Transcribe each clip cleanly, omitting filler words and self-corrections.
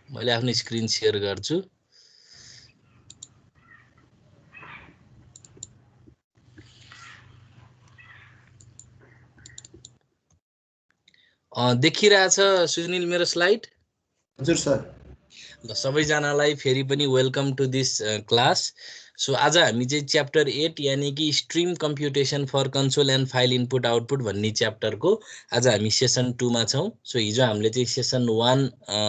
मैले आफ्नो screen share गर्छु। देखिरहेछ सुनिल मेरो स्लाइड? हजुर सर। ल सबैजनालाई फेरि पनि welcome to this class. So आज हामी चाहिँ च्याप्टर 8 यानि कि stream computation for console and file input output भन्ने च्याप्टरको आज हामी सेसन 2 मा छौँ। सो हिजो हामीले चाहिँ सेसन 1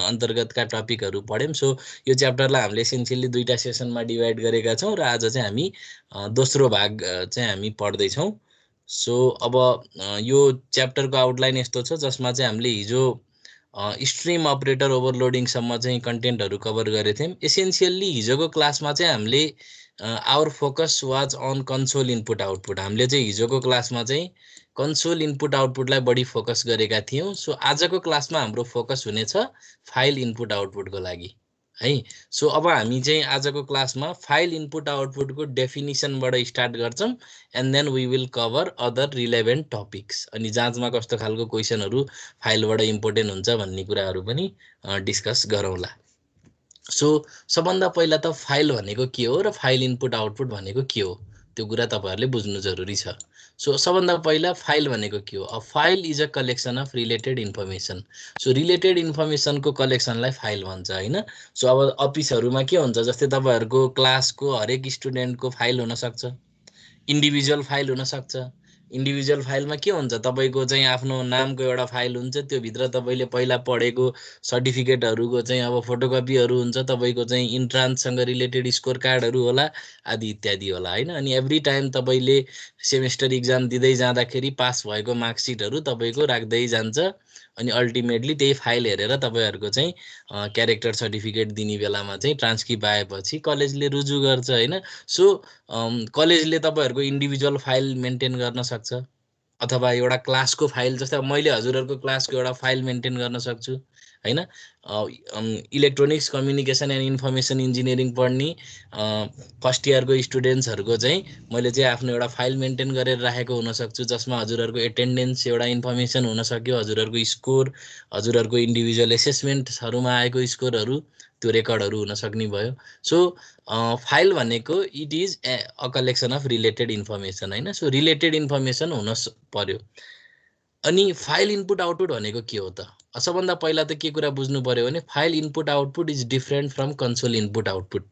अन्तर्गतका टपिकहरू पढ्यौँ। सो यो च्याप्टरलाई हामीले एसेन्सियली दुईटा सेसनमा डिभाइड गरेका छौँ र आज चाहिँ हामी दोस्रो भाग चाहिँ हामी पढ्दैछौँ। सो अब यो च्याप्टरको आउटलाइन यस्तो छ जसमा चाहिँ हामीले हिजो स्ट्रिम अपरेटर ओभरलोडिङसम्म चाहिँ कन्टेन्टहरू कभर गरेको थियौँ। एसेन्सियल्ली हिजोको क्लासमा चाहिँ हामीले our focus was on console input output. हामीले चाहिँ हिजोको क्लासमा चाहिँ कन्सोल इनपुट आउटपुटलाई बढी फोकस गरेका थियौँ। सो आजको क्लासमा हाम्रो फोकस हुनेछ फाइल इनपुट आउटपुटको लागि है। सो अब हामी चाहिँ आजको क्लासमा फाइल इनपुट आउटपुटको डेफिनिसनबाट स्टार्ट गर्छौँ and then we will cover other relevant topics. अनि जाँचमा कस्तो खालको क्वेसनहरू फाइलबाट इम्पोर्टेन्ट हुन्छ भन्ने कुराहरू पनि डिस्कस गरौँला। सो सबभन्दा पहिला त फाइल भनेको के हो र फाइल इनपुट आउटपुट भनेको के हो त्यो कुरा तपाईँहरूले बुझ्नु जरुरी छ। सो सबभन्दा पहिला फाइल भनेको के हो? A file is a collection of related information. So related इन्फर्मेसनको कलेक्सनलाई फाइल भन्छ होइन। सो अब अफिसहरूमा के हुन्छ, जस्तै तपाईँहरूको क्लासको हरेक स्टुडेन्टको फाइल हुनसक्छ, इन्डिभिजुअल फाइल हुनसक्छ। इन्डिभिजुअल फाइलमा के हुन्छ, तपाईँको चाहिँ आफ्नो नामको एउटा फाइल हुन्छ, त्योभित्र तपाईँले पहिला पढेको सर्टिफिकेटहरूको चाहिँ अब फोटोकपीहरू हुन्छ, तपाईँको चाहिँ इन्ट्रान्ससँग रिलेटेड स्कोर कार्डहरू होला आदि इत्यादि होला होइन। अनि एभ्री टाइम तपाईँले सेमेस्टर इक्जाम दिँदै जाँदाखेरि पास भएको मार्कसिटहरू तपाईँको राख्दै जान्छ। अनि अल्टिमेटली त्यही फाइल हेरेर तपाईँहरूको चाहिँ क्यारेक्टर सर्टिफिकेट दिने बेलामा चाहिँ ट्रान्सक्रिप्ट आएपछि कलेजले रुजु गर्छ होइन। सो कलेजले तपाईँहरूको इन्डिभिजुअल फाइल मेन्टेन गर्न सक्छ अथवा एउटा क्लासको फाइल, जस्तै अब मैले हजुरहरूको क्लासको एउटा फाइल मेन्टेन गर्न सक्छु होइन। Electronics communication and information engineering पढ्ने फर्स्ट इयरको स्टुडेन्ट्सहरूको चाहिँ मैले चाहिँ आफ्नो एउटा फाइल मेन्टेन गरेर राखेको हुनसक्छु, जसमा हजुरहरूको एटेन्डेन्स एउटा इन्फर्मेसन हुनसक्यो, हजुरहरूको स्कोर, हजुरहरूको इन्डिभिजुअल एसेसमेन्ट्सहरूमा आएको स्कोरहरू, त्यो रेकर्डहरू हुनसक्ने भयो। सो फाइल भनेको it is a collection of related information होइन। सो रिलेटेड इन्फर्मेसन हुन पर्यो। अनि फाइल इनपुट आउटपुट भनेको के हो त? सबभन्दा पहिला त के कुरा बुझ्नु पर्यो भने file input output is different from console input output.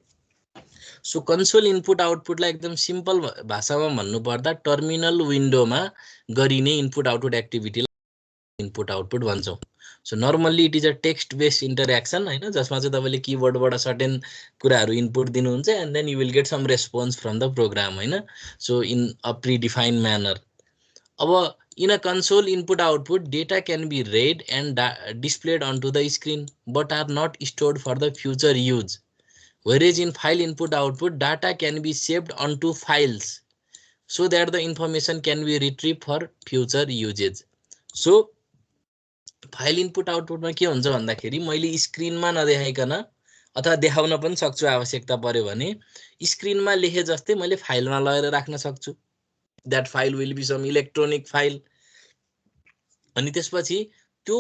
So console input आउटपुटलाई एकदम सिम्पल भाषामा भन्नुपर्दा टर्मिनल विन्डोमा गरिने इनपुट आउटपुट एक्टिभिटीलाई इनपुट आउटपुट भन्छौँ। So normally it is a text based interaction होइन, जसमा चाहिँ तपाईँले किबोर्डबाट सर्टेन कुराहरू इनपुट दिनुहुन्छ and then you will get some response from the program होइन। So in a predefined manner. अब in a console input output data can be read and displayed onto the screen but are not stored for the future use, whereas in file input output data can be saved onto files so that the information can be retrieved for future usage. So file input आउटपुटमा के हुन्छ भन्दाखेरि मैले स्क्रिनमा नदेखाइकन अथवा देखाउन पनि सक्छु, आवश्यकता पर्यो भने स्क्रिनमा लेखे जस्तै मैले फाइलमा लगेर राख्न सक्छु। That file will be some electronic file. अनि त्यसपछि त्यो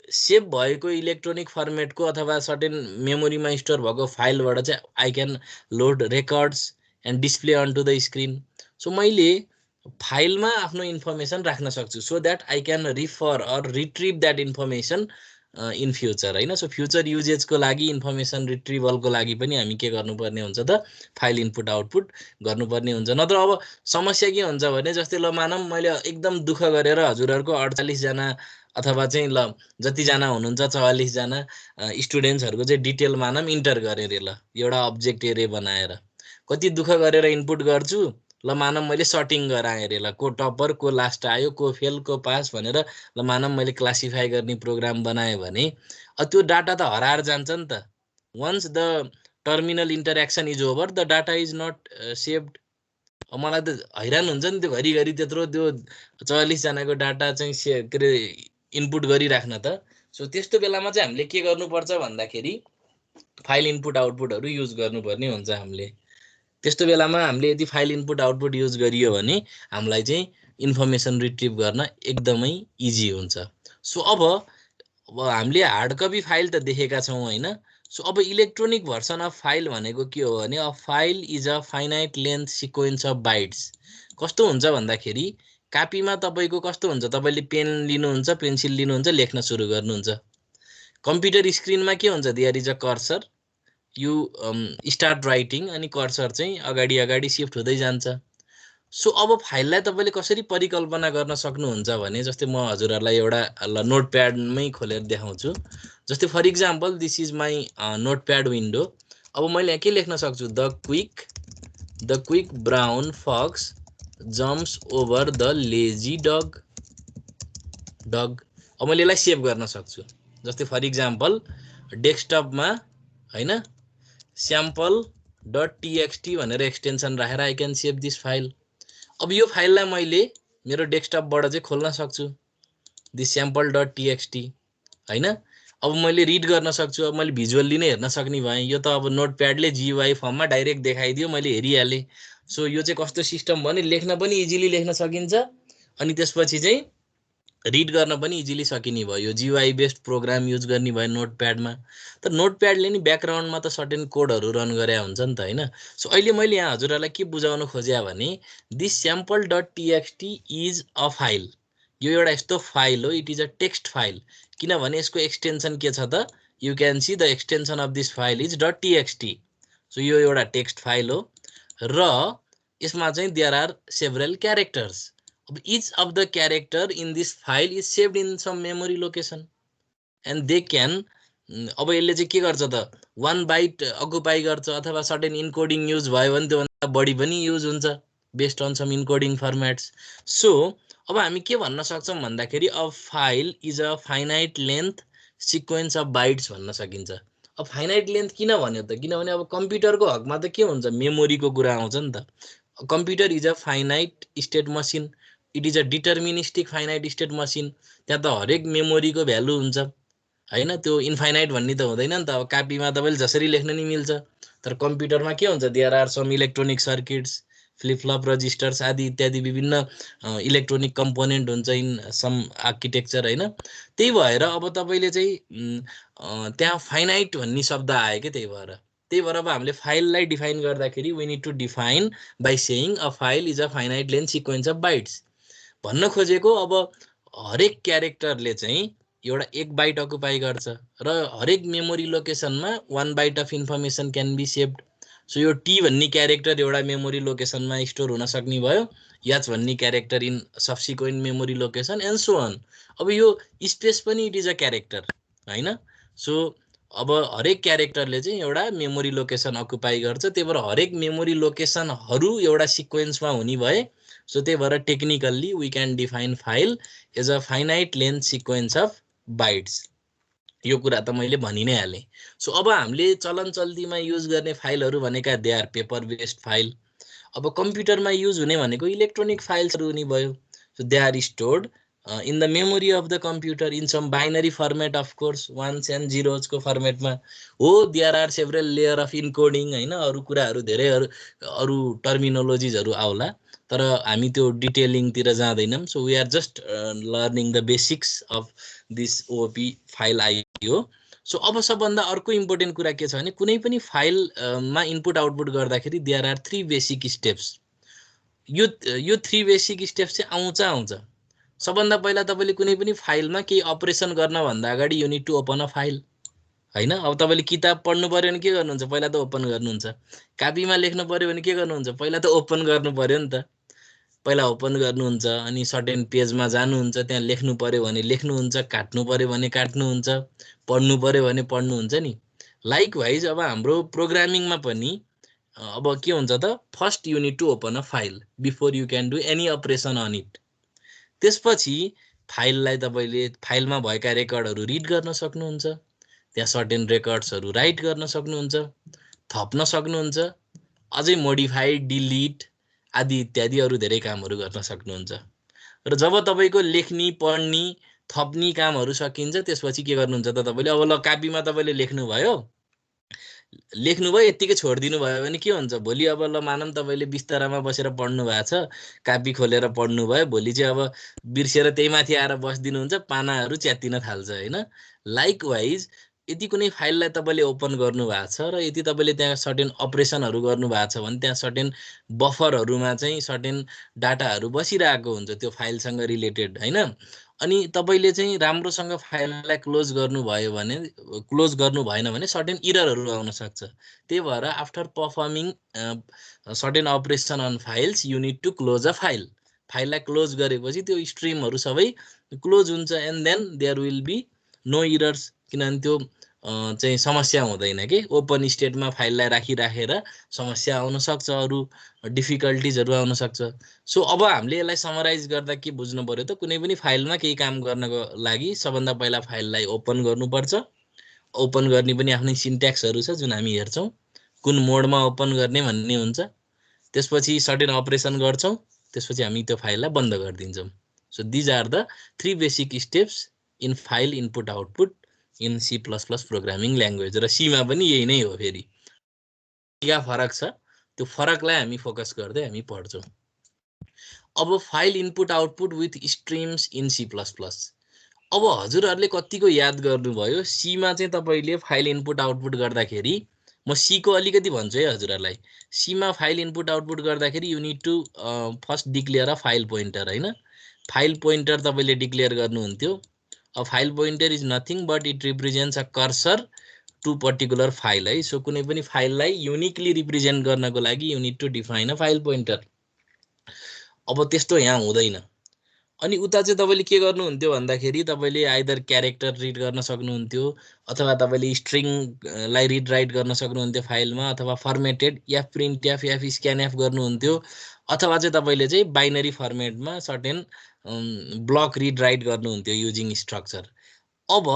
सेभ भएको इलेक्ट्रोनिक फर्मेटको अथवा सर्टेन मेमोरीमा स्टोर भएको फाइलबाट चाहिँ I can load records and display on to the screen. So मैले फाइलमा आफ्नो इन्फर्मेसन राख्न सक्छु so that I can refer or retrieve that information in future होइन। सो फ्युचर युजेजको लागि इन्फर्मेसन रिट्रिभलको लागि पनि हामी के गर्नुपर्ने हुन्छ त, फाइल इनपुट आउटपुट गर्नुपर्ने हुन्छ। नत्र अब समस्या के हुन्छ भने जस्तै ल मानौँ मैले एकदम दुःख गरेर हजुरहरूको 48 जना अथवा चाहिँ ल जतिजना हुनुहुन्छ 44 जना स्टुडेन्ट्सहरूको चाहिँ डिटेल मानौँ इन्टर गरेँ अरे, ल एउटा अब्जेक्ट एरे बनाएर कति दुःख गरेर इनपुट गर्छु। ल मानौँ मैले सर्टिङ गराएँ अरे, ल को टप्पर को लास्ट आयो को फेल को पास भनेर ल मानौँ मैले क्लासिफाई गर्ने प्रोग्राम बनाएँ भने त्यो डाटा त हराएर जान्छ नि त। Once the terminal interaction is over the data is not saved. मलाई त हैरान हुन्छ नि त्यो घरिघरि त्यत्रो त्यो 44 जनाको डाटा चाहिँ के अरे इनपुट गरिराख्न त। सो त्यस्तो बेलामा चाहिँ हामीले के गर्नुपर्छ भन्दाखेरि फाइल इनपुट आउटपुटहरू युज गर्नुपर्ने हुन्छ हामीले। त्यस्तो बेलामा हामीले यदि फाइल इनपुट आउटपुट युज गरियो भने हामीलाई चाहिँ इन्फर्मेसन रिट्रिभ गर्न एकदमै इजी हुन्छ। सो अब हामीले हार्ड कपी फाइल त देखेका छौँ होइन। सो अब इलेक्ट्रोनिक भर्सन अफ फाइल भनेको के हो भने a file is a finite length sequence of bytes. कस्तो हुन्छ भन्दाखेरि कापीमा तपाईँको कस्तो हुन्छ, तपाईँले पेन लिनुहुन्छ, पेन्सिल लिनुहुन्छ, लेख्न सुरु गर्नुहुन्छ। कम्प्युटर स्क्रिनमा के हुन्छ, there is a cursor, you start writing, अनि कर्सर चाहिँ अगाडि अगाडि सिफ्ट हुँदै जान्छ। सो अब फाइललाई तपाईँले कसरी परिकल्पना गर्न सक्नुहुन्छ भने, जस्तै म हजुरहरूलाई एउटा नोटप्याडमै खोलेर देखाउँछु। जस्तै for example this is my notepad window. अब मैले यहाँ के लेख्न सक्छु, the quick brown fox jumps over the lazy dog. अब मैले यसलाई सेभ गर्न सक्छु। जस्तै फर इक्जाम्पल डेस्कटपमा होइन स्याम्पल डट टिएक्सटी भनेर एक्सटेन्सन राखेर I can save this file. अब यो फाइललाई मैले मेरो डेस्कटपबाट चाहिँ खोल्न सक्छु, दिस स्याम्पल डट टिएक्सटी होइन। अब मैले रिड गर्न सक्छु, अब मैले भिजुअल्ली नै हेर्न सक्ने भएँ। यो त अब नोटप्याडले जीयुआई फर्ममा डाइरेक्ट देखाइदियो, मैले हेरिहालेँ। सो यो चाहिँ कस्तो सिस्टम भने लेख्न पनि इजिली लेख्न सकिन्छ, अनि त्यसपछि चाहिँ रिड गर्न पनि इजिली सकिने भयो। यो जीयुआई बेस्ड प्रोग्राम युज गर्ने भयो नोटप्याडमा। तर नोटप्याडले नि ब्याकग्राउन्डमा त सर्टेन कोडहरू रन गरे हुन्छ नि त होइन। सो अहिले मैले यहाँ हजुरहरूलाई के बुझाउन खोजेँ भने this sample dot TXT is a file. यो एउटा यस्तो फाइल हो, it is a text file. किनभने यसको एक्सटेन्सन के छ त, you can see the extension of this file is dot TXT. So यो एउटा टेक्स्ट फाइल हो र यसमा चाहिँ there are several characters. each of the character in this file is saved in some memory location and they can अब यसले चाहिँ के गर्छ त, 1 बाइट अकुपाई गर्छ, अथवा सर्टेन इन्कोडिङ युज भयो भने त्योभन्दा बढी पनि युज हुन्छ based on some encoding formats. So अब हामी के भन्न सक्छौँ भन्दाखेरि a file is a finite length sequence of bytes भन्न सकिन्छ। अब फाइनाइट लेन्थ किन भन्यो त, किनभने अब कम्प्युटरको हकमा त के हुन्छ, मेमोरीको कुरा आउँछ नि त। Computer is a finite state machine, it is a deterministic finite state machine. त्यहाँ त हरेक मेमोरीको भ्यालु हुन्छ होइन, त्यो इन्फाइनाइट भन्ने त हुँदैन नि त। अब कापीमा तपाईँले जसरी लेख्न नि मिल्छ, तर कम्प्युटरमा के हुन्छ, there are some electronic circuits, flip flop registers आदि इत्यादि विभिन्न इलेक्ट्रोनिक कम्पोनेन्ट हुन्छ इन सम आर्किटेक्चर होइन। त्यही भएर अब तपाईँले चाहिँ त्यहाँ फाइनाइट भन्ने शब्द आयो कि, त्यही भएर अब हामीले फाइललाई डिफाइन गर्दाखेरि we need to define by saying a file is a finite length sequence of bytes. भन्न खोजेको अब हरेक क्यारेक्टरले चाहिँ एउटा 1 बाइट अकुपाई गर्छ र हरेक मेमोरी लोकेसनमा 1 byte of information can be saved. So यो टी भन्ने क्यारेक्टर एउटा मेमोरी लोकेसनमा स्टोर हुन सक्ने भयो, एच भन्ने character in subsequent memory location and so on. अब यो स्पेस पनि इट इज अ क्यारेक्टर होइन। सो अब हरेक क्यारेक्टरले चाहिँ एउटा मेमोरी लोकेसन अकुपाई गर्छ, त्यही भएर हरेक मेमोरी लोकेसनहरू एउटा सिक्वेन्समा हुने भए। सो त्यही भएर technically we can define file as a finite length sequence of bytes. यो कुरा त मैले भनि नै हालेँ। सो अब हामीले चलन चल्तीमा युज गर्ने फाइलहरू भनेका they are paper based file. अब कम्प्युटरमा युज हुने भनेको इलेक्ट्रोनिक फाइल्सहरू हुने भयो। So they are stored in the memory of the computer in some binary format, of course 1s and 0s को फर्मेटमा हो। There are several layer of encoding होइन, अरू कुराहरू धेरै अरू टर्मिनोलोजिजहरू आउला, तर हामी त्यो डिटेलिङतिर जाँदैनौँ। So we are just learning the basics of this OP file IO. So अब सबभन्दा अर्को इम्पोर्टेन्ट कुरा के छ भने, कुनै पनि फाइलमा इनपुट आउटपुट गर्दाखेरि देयर आर 3 बेसिक स्टेप्स। यो 3 बेसिक स्टेप्स चाहिँ आउँछ। सबभन्दा पहिला तपाईँले कुनै पनि फाइलमा केही अपरेसन गर्नभन्दा अगाडि you need to open a file होइन। अब तपाईँले किताब पढ्नु पऱ्यो भने के गर्नुहुन्छ, पहिला त ओपन गर्नुहुन्छ। कापीमा लेख्नु पऱ्यो भने के गर्नुहुन्छ, पहिला त ओपन गर्नु पऱ्यो नि त। पहिला ओपन गर्नुहुन्छ, अनि सर्टेन पेजमा जानुहुन्छ, त्यहाँ लेख्नु पऱ्यो भने लेख्नुहुन्छ, काट्नु पऱ्यो भने काट्नुहुन्छ, पढ्नु पऱ्यो भने पढ्नुहुन्छ नि। लाइकवाइज अब हाम्रो प्रोग्रामिङमा पनि अब के हुन्छ त, first you need to open a file before you can do any operation on it. त्यसपछि फाइललाई तपाईँले फाइलमा भएका रेकर्डहरू रिड गर्न सक्नुहुन्छ, त्यहाँ सर्टेन रेकर्ड्सहरू राइट गर्न सक्नुहुन्छ, थप्न सक्नुहुन्छ, अझै मोडिफाई, डिलिट आदि इत्यादि अरू धेरै कामहरू गर्न सक्नुहुन्छ। र जब तपाईँको लेख्ने, पढ्ने, थप्ने कामहरू सकिन्छ, त्यसपछि के गर्नुहुन्छ त तपाईँले, अब ल कापीमा तपाईँले लेख्नुभयो, यत्तिकै छोडिदिनु भयो भने के हुन्छ, भोलि अब ल मानौँ तपाईँले बिस्तारामा बसेर पढ्नु भएको छ, कापी खोलेर पढ्नु भयो, भोलि चाहिँ अब बिर्सेर त्यही माथि आएर बसिदिनुहुन्छ, पानाहरू च्यात्तिन थाल्छ होइन। लाइकवाइज यदि कुनै फाइललाई तपाईँले ओपन गर्नुभएको छ र यदि तपाईँले त्यहाँ सर्टेन अपरेसनहरू गर्नुभएको छ भने त्यहाँ सर्टेन बफरहरूमा चाहिँ सर्टेन डाटाहरू बसिरहेको हुन्छ त्यो फाइलसँग रिलेटेड होइन। अनि तपाईँले चाहिँ राम्रोसँग फाइललाई क्लोज गर्नु भएन भने सर्टेन इररहरू आउन सक्छ। त्यही भएर after performing certain operation on files you need to close a file. फाइललाई क्लोज गरेपछि त्यो स्ट्रिमहरू सबै क्लोज हुन्छ and then there will be no errors, किनभने त्यो चाहिँ समस्या हुँदैन कि ओपन स्टेटमा फाइललाई राखेर समस्या आउन सक्छ, अरू डिफिकल्टिजहरू आउन सक्छ। सो अब हामीले यसलाई समराइज गर्दा के बुझ्नु पर्यो त, कुनै पनि फाइलमा केही काम गर्नको लागि सबभन्दा पहिला फाइललाई ओपन गर्नुपर्छ। ओपन गर्ने पनि आफ्नै सिन्ट्याक्सहरू छ जुन हामी हेर्छौँ, कुन मोडमा ओपन गर्ने भन्ने हुन्छ। त्यसपछि सर्टेन अपरेसन गर्छौँ, त्यसपछि हामी त्यो फाइललाई बन्द गरिदिन्छौँ। So these are the 3 basic steps in file input output in C++ programming language. र सीमा पनि यही नै हो। फेरि क्या फरक छ त्यो फरकलाई हामी फोकस गर्दै हामी पढ्छौँ। अब file input output with streams in C++। अब हजुरहरूले कतिको याद गर्नुभयो, सीमा चाहिँ तपाईँले फाइल इनपुट आउटपुट गर्दाखेरि, म सीको अलिकति भन्छु है हजुरहरूलाई। सीमा फाइल इनपुट आउटपुट गर्दाखेरि you need to first declare a file pointer होइन। फाइल पोइन्टर तपाईँले डिक्लेयर गर्नुहुन्थ्यो। A file pointer is nothing but it represents a cursor to particular file है। सो कुनै पनि फाइललाई युनिकली रिप्रेजेन्ट गर्नको लागि you need to define a file pointer. अब त्यस्तो यहाँ हुँदैन। अनि उता चाहिँ तपाईँले के गर्नुहुन्थ्यो भन्दाखेरि तपाईँले आइदर क्यारेक्टर रिड गर्न सक्नुहुन्थ्यो, अथवा तपाईँले स्ट्रिङलाई रिड राइट गर्न सक्नुहुन्थ्यो फाइलमा, अथवा फर्मेटेड या प्रिन्ट एफ या स्क्यान एफ गर्नुहुन्थ्यो, अथवा चाहिँ तपाईँले चाहिँ बाइनरी फर्मेटमा सर्टेन ब्लक रिड राइट गर्नुहुन्थ्यो युजिङ स्ट्रक्चर। अब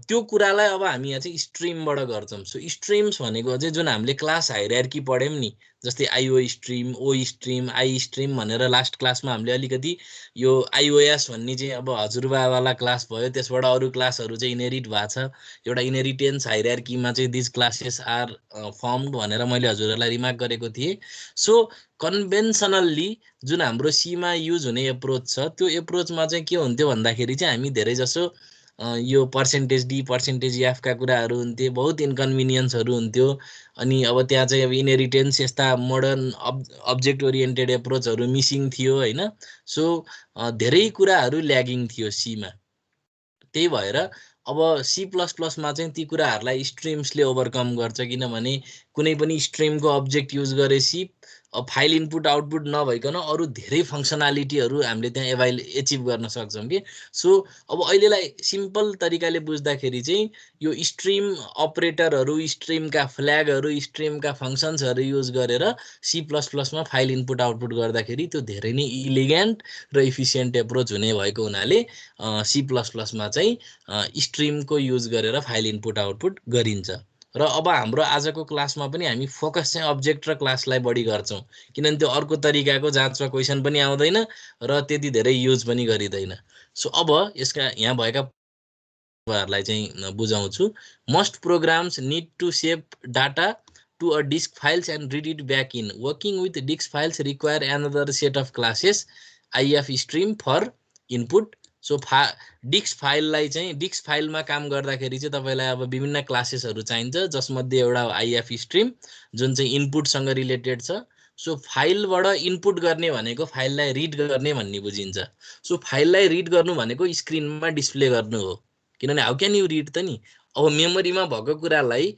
त्यो कुरालाई अब हामी यहाँ चाहिँ स्ट्रिमबाट गर्छौँ। सो स्ट्रिम्स भनेको चाहिँ जुन हामीले क्लास हायरार्की पढ्यौँ नि, जस्तै IO stream, O stream, I stream भनेर लास्ट क्लासमा हामीले अलिकति यो आइओएस भन्ने चाहिँ अब हजुरबावाला क्लास भयो, त्यसबाट अरू क्लासहरू चाहिँ इनहेरिट भएको छ। एउटा इनहेरिटेन्स हायरार्कीमा चाहिँ दिज क्लासेस आर फर्मड भनेर मैले हजुरहरूलाई रिमार्क गरेको थिएँ। सो कन्भेन्सनल्ली जुन हाम्रो सीमा युज हुने एप्रोच छ, त्यो एप्रोचमा चाहिँ के हुन्थ्यो भन्दाखेरि चाहिँ हामी धेरै जसो यो पर्सेन्टेज डी पर्सेन्टेज एफका कुराहरू हुन्थे, बहुत इन्कन्भिनियन्सहरू हुन्थ्यो। अनि अब त्यहाँ चाहिँ अब इनहेरिटेन्स यस्ता मोडर्न अब्जेक्ट ओरिएन्टेड एप्रोचहरू मिसिङ थियो होइन। सो धेरै कुराहरू ल्यागिङ थियो सीमा। त्यही भएर अब C++मा चाहिँ ती कुराहरूलाई स्ट्रिम्सले ओभरकम गर्छ, किनभने कुनै पनि स्ट्रिमको अब्जेक्ट युज गरेपछि फाइल इनपुट आउटपुट नभइकन अरू धेरै फङ्सनालिटीहरू हामीले त्यहाँ एचिभ गर्न सक्छौँ कि। सो अब अहिलेलाई सिम्पल तरिकाले बुझ्दाखेरि चाहिँ यो स्ट्रिम अपरेटरहरू, स्ट्रिमका फ्ल्यागहरू, स्ट्रिमका फङ्सन्सहरू युज गरेर C++मा फाइल इनपुट आउटपुट गर्दाखेरि त्यो धेरै नै इलिगेन्ट र इफिसियन्ट एप्रोच हुने भएको हुनाले C++मा चाहिँ स्ट्रिमको युज गरेर फाइल इनपुट आउटपुट गरिन्छ। र अब हाम्रो आजको क्लासमा पनि हामी फोकस चाहिँ अब्जेक्ट र क्लासलाई बढी गर्छौँ, किनभने त्यो अर्को तरिकाको जाँचमा क्वेसन पनि आउँदैन र त्यति धेरै युज पनि गरिँदैन। सो अब यसका यहाँ भएका कुराहरूलाई चाहिँ बुझाउँछु। Most programs need to save data to a disk files and read it back in. Working with disk files require another set of classes, IF stream for input. So disk फाइललाई चाहिँ disk फाइलमा काम गर्दाखेरि चाहिँ तपाईँलाई अब विभिन्न क्लासेसहरू चाहिन्छ, जसमध्ये एउटा आइएफ स्ट्रिम जुन चाहिँ इनपुटसँग रिलेटेड छ। सो फाइलबाट इनपुट गर्ने भनेको फाइललाई रिड गर्ने भन्ने बुझिन्छ। सो फाइललाई रिड गर्नु भनेको स्क्रिनमा डिस्प्ले गर्नु हो, किनभने हाउ क्यान यु रिड त नि। अब मेमोरीमा भएको कुरालाई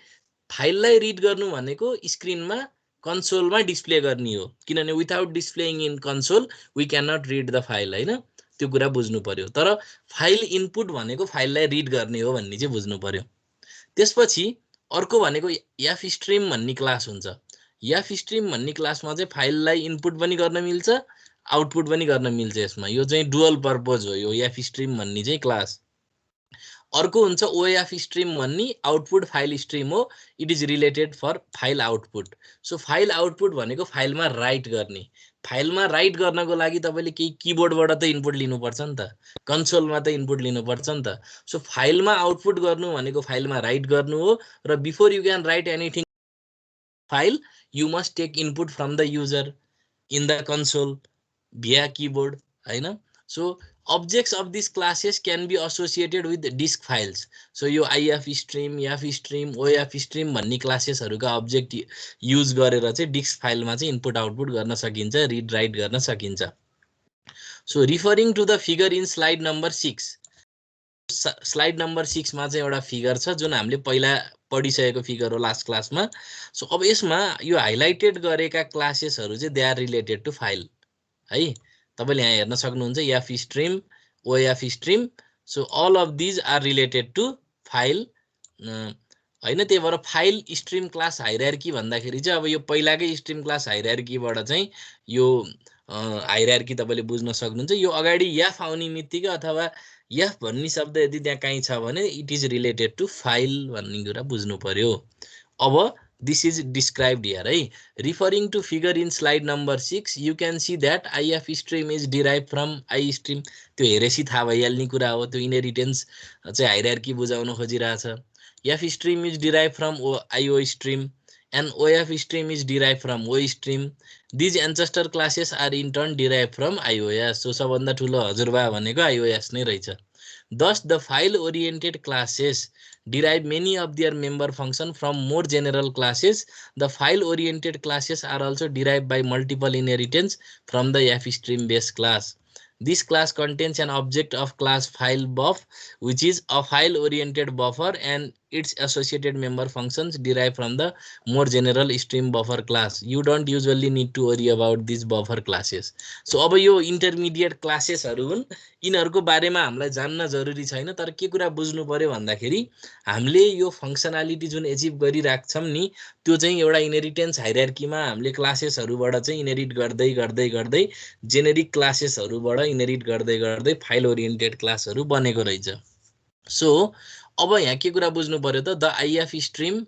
फाइललाई रिड गर्नु भनेको स्क्रिनमा कन्सोलमा डिस्प्ले गर्ने हो, किनभने without displaying in console we can not read the file होइन। त्यो कुरा बुझ्नु पर्यो। तर फाइल इनपुट भनेको फाइललाई रिड गर्ने हो भन्ने चाहिँ बुझ्नु पर्यो। त्यसपछि अर्को भनेको एफ स्ट्रिम भन्ने क्लास हुन्छ। एफ स्ट्रिम भन्ने क्लासमा चाहिँ फाइललाई इनपुट पनि गर्न मिल्छ, आउटपुट पनि गर्न मिल्छ। यसमा यो चाहिँ डुअल पर्पज हो यो एफ स्ट्रिम भन्ने चाहिँ क्लास। अर्को हुन्छ ओएफ स्ट्रिम भन्ने आउटपुट फाइल स्ट्रिम हो, it is related for file output. So file output भनेको फाइलमा राइट गर्ने। फाइलमा राइट गर्नको लागि तपाईँले केही किबोर्डबाट त इनपुट लिनुपर्छ नि त, कन्सोलमा त इनपुट लिनुपर्छ नि त। सो फाइलमा आउटपुट गर्नु भनेको फाइलमा राइट गर्नु हो, र before you can write anything file you must take input from the user in the console via keyboard होइन। So Objects of these classes can be associated with disk files. So यो IF stream, F stream, OF stream भन्ने क्लासेसहरुका object use गरेर चाहिँ disk फाइलमा चाहिँ input output गर्न सकिन्छ, read right गर्न सकिन्छ. So referring to the figure in slide number 6. Slide number 6 मा चाहिँ एउटा फिगर छ जुन हामीले पहिला पढिसकेको फिगर हो लास्ट क्लासमा. सो अब यसमा यो हाइलाइटेड गरेका क्लासेसहरु चाहिँ they are related to file है. तपाईले यहाँ हेर्न सक्नुहुन्छ F stream, OF stream. So all of these are related to file हैन. त्यही भएर फाइल स्ट्रीम क्लास हायरार्की भन्दाखेरि चाहिँ अब यो पहिलाकै स्ट्रीम क्लास हायरार्कीबाट चाहिँ यो हायरार्की तपाईले बुझ्न सक्नुहुन्छ. यो अगाडि एफ आउने बित्तिकै अथवा एफ भन्ने शब्द यदि त्यहाँ कहीँ छ भने it is related to file भन्ने कुरा बुझ्नु पर्यो. अब this is described here, right? Referring to figure in slide number 6, you can see that IF stream is derived from I stream. त्यो हेरेसी थाहा भइहाल्ने कुरा हो. त्यो इनहेरिटेन्स चाहिँ हायरार्की बुझाउन खोजिरहेछ. F stream is derived from IO stream and OF stream is derived from O stream. These ancestor classes are in turn derived from IOS. So सबभन्दा ठुलो हजुरबा भनेको IOS नै रहेछ. Thus, the file-oriented classes derive many of their member function from more general classes. The file-oriented classes are also derived by multiple inheritance from the FStream base class. This class contains an object of class file buff, which is a file-oriented buffer, and its associated member functions derive from the more general stream buffer class. You don't usually need to worry about these buffer classes. So अब यो intermediate classes हरु हुन्. यिनहरुको बारेमा हामीलाई जान्न जरुरी छैन. तर के कुरा बुझ्नु पर्यो भन्दाखेरि हामीले यो फंक्शनालिटी जुन एचिभ गरिराख्छौं नि त्यो चाहिँ एउटा इनहेरिटेन्स हायरार्कीमा हामीले क्लासेसहरुबाट चाहिँ इनहेरिट गर्दै गर्दै गर्दै जेनेरिक क्लासेसहरुबाट इनहेरिट गर्दै गर्दै फाइल ओरिएन्टेड क्लासहरु बनेको रहेछ. सो अब यहाँ के कुरा बुझ्नु पर्यो त the IF stream,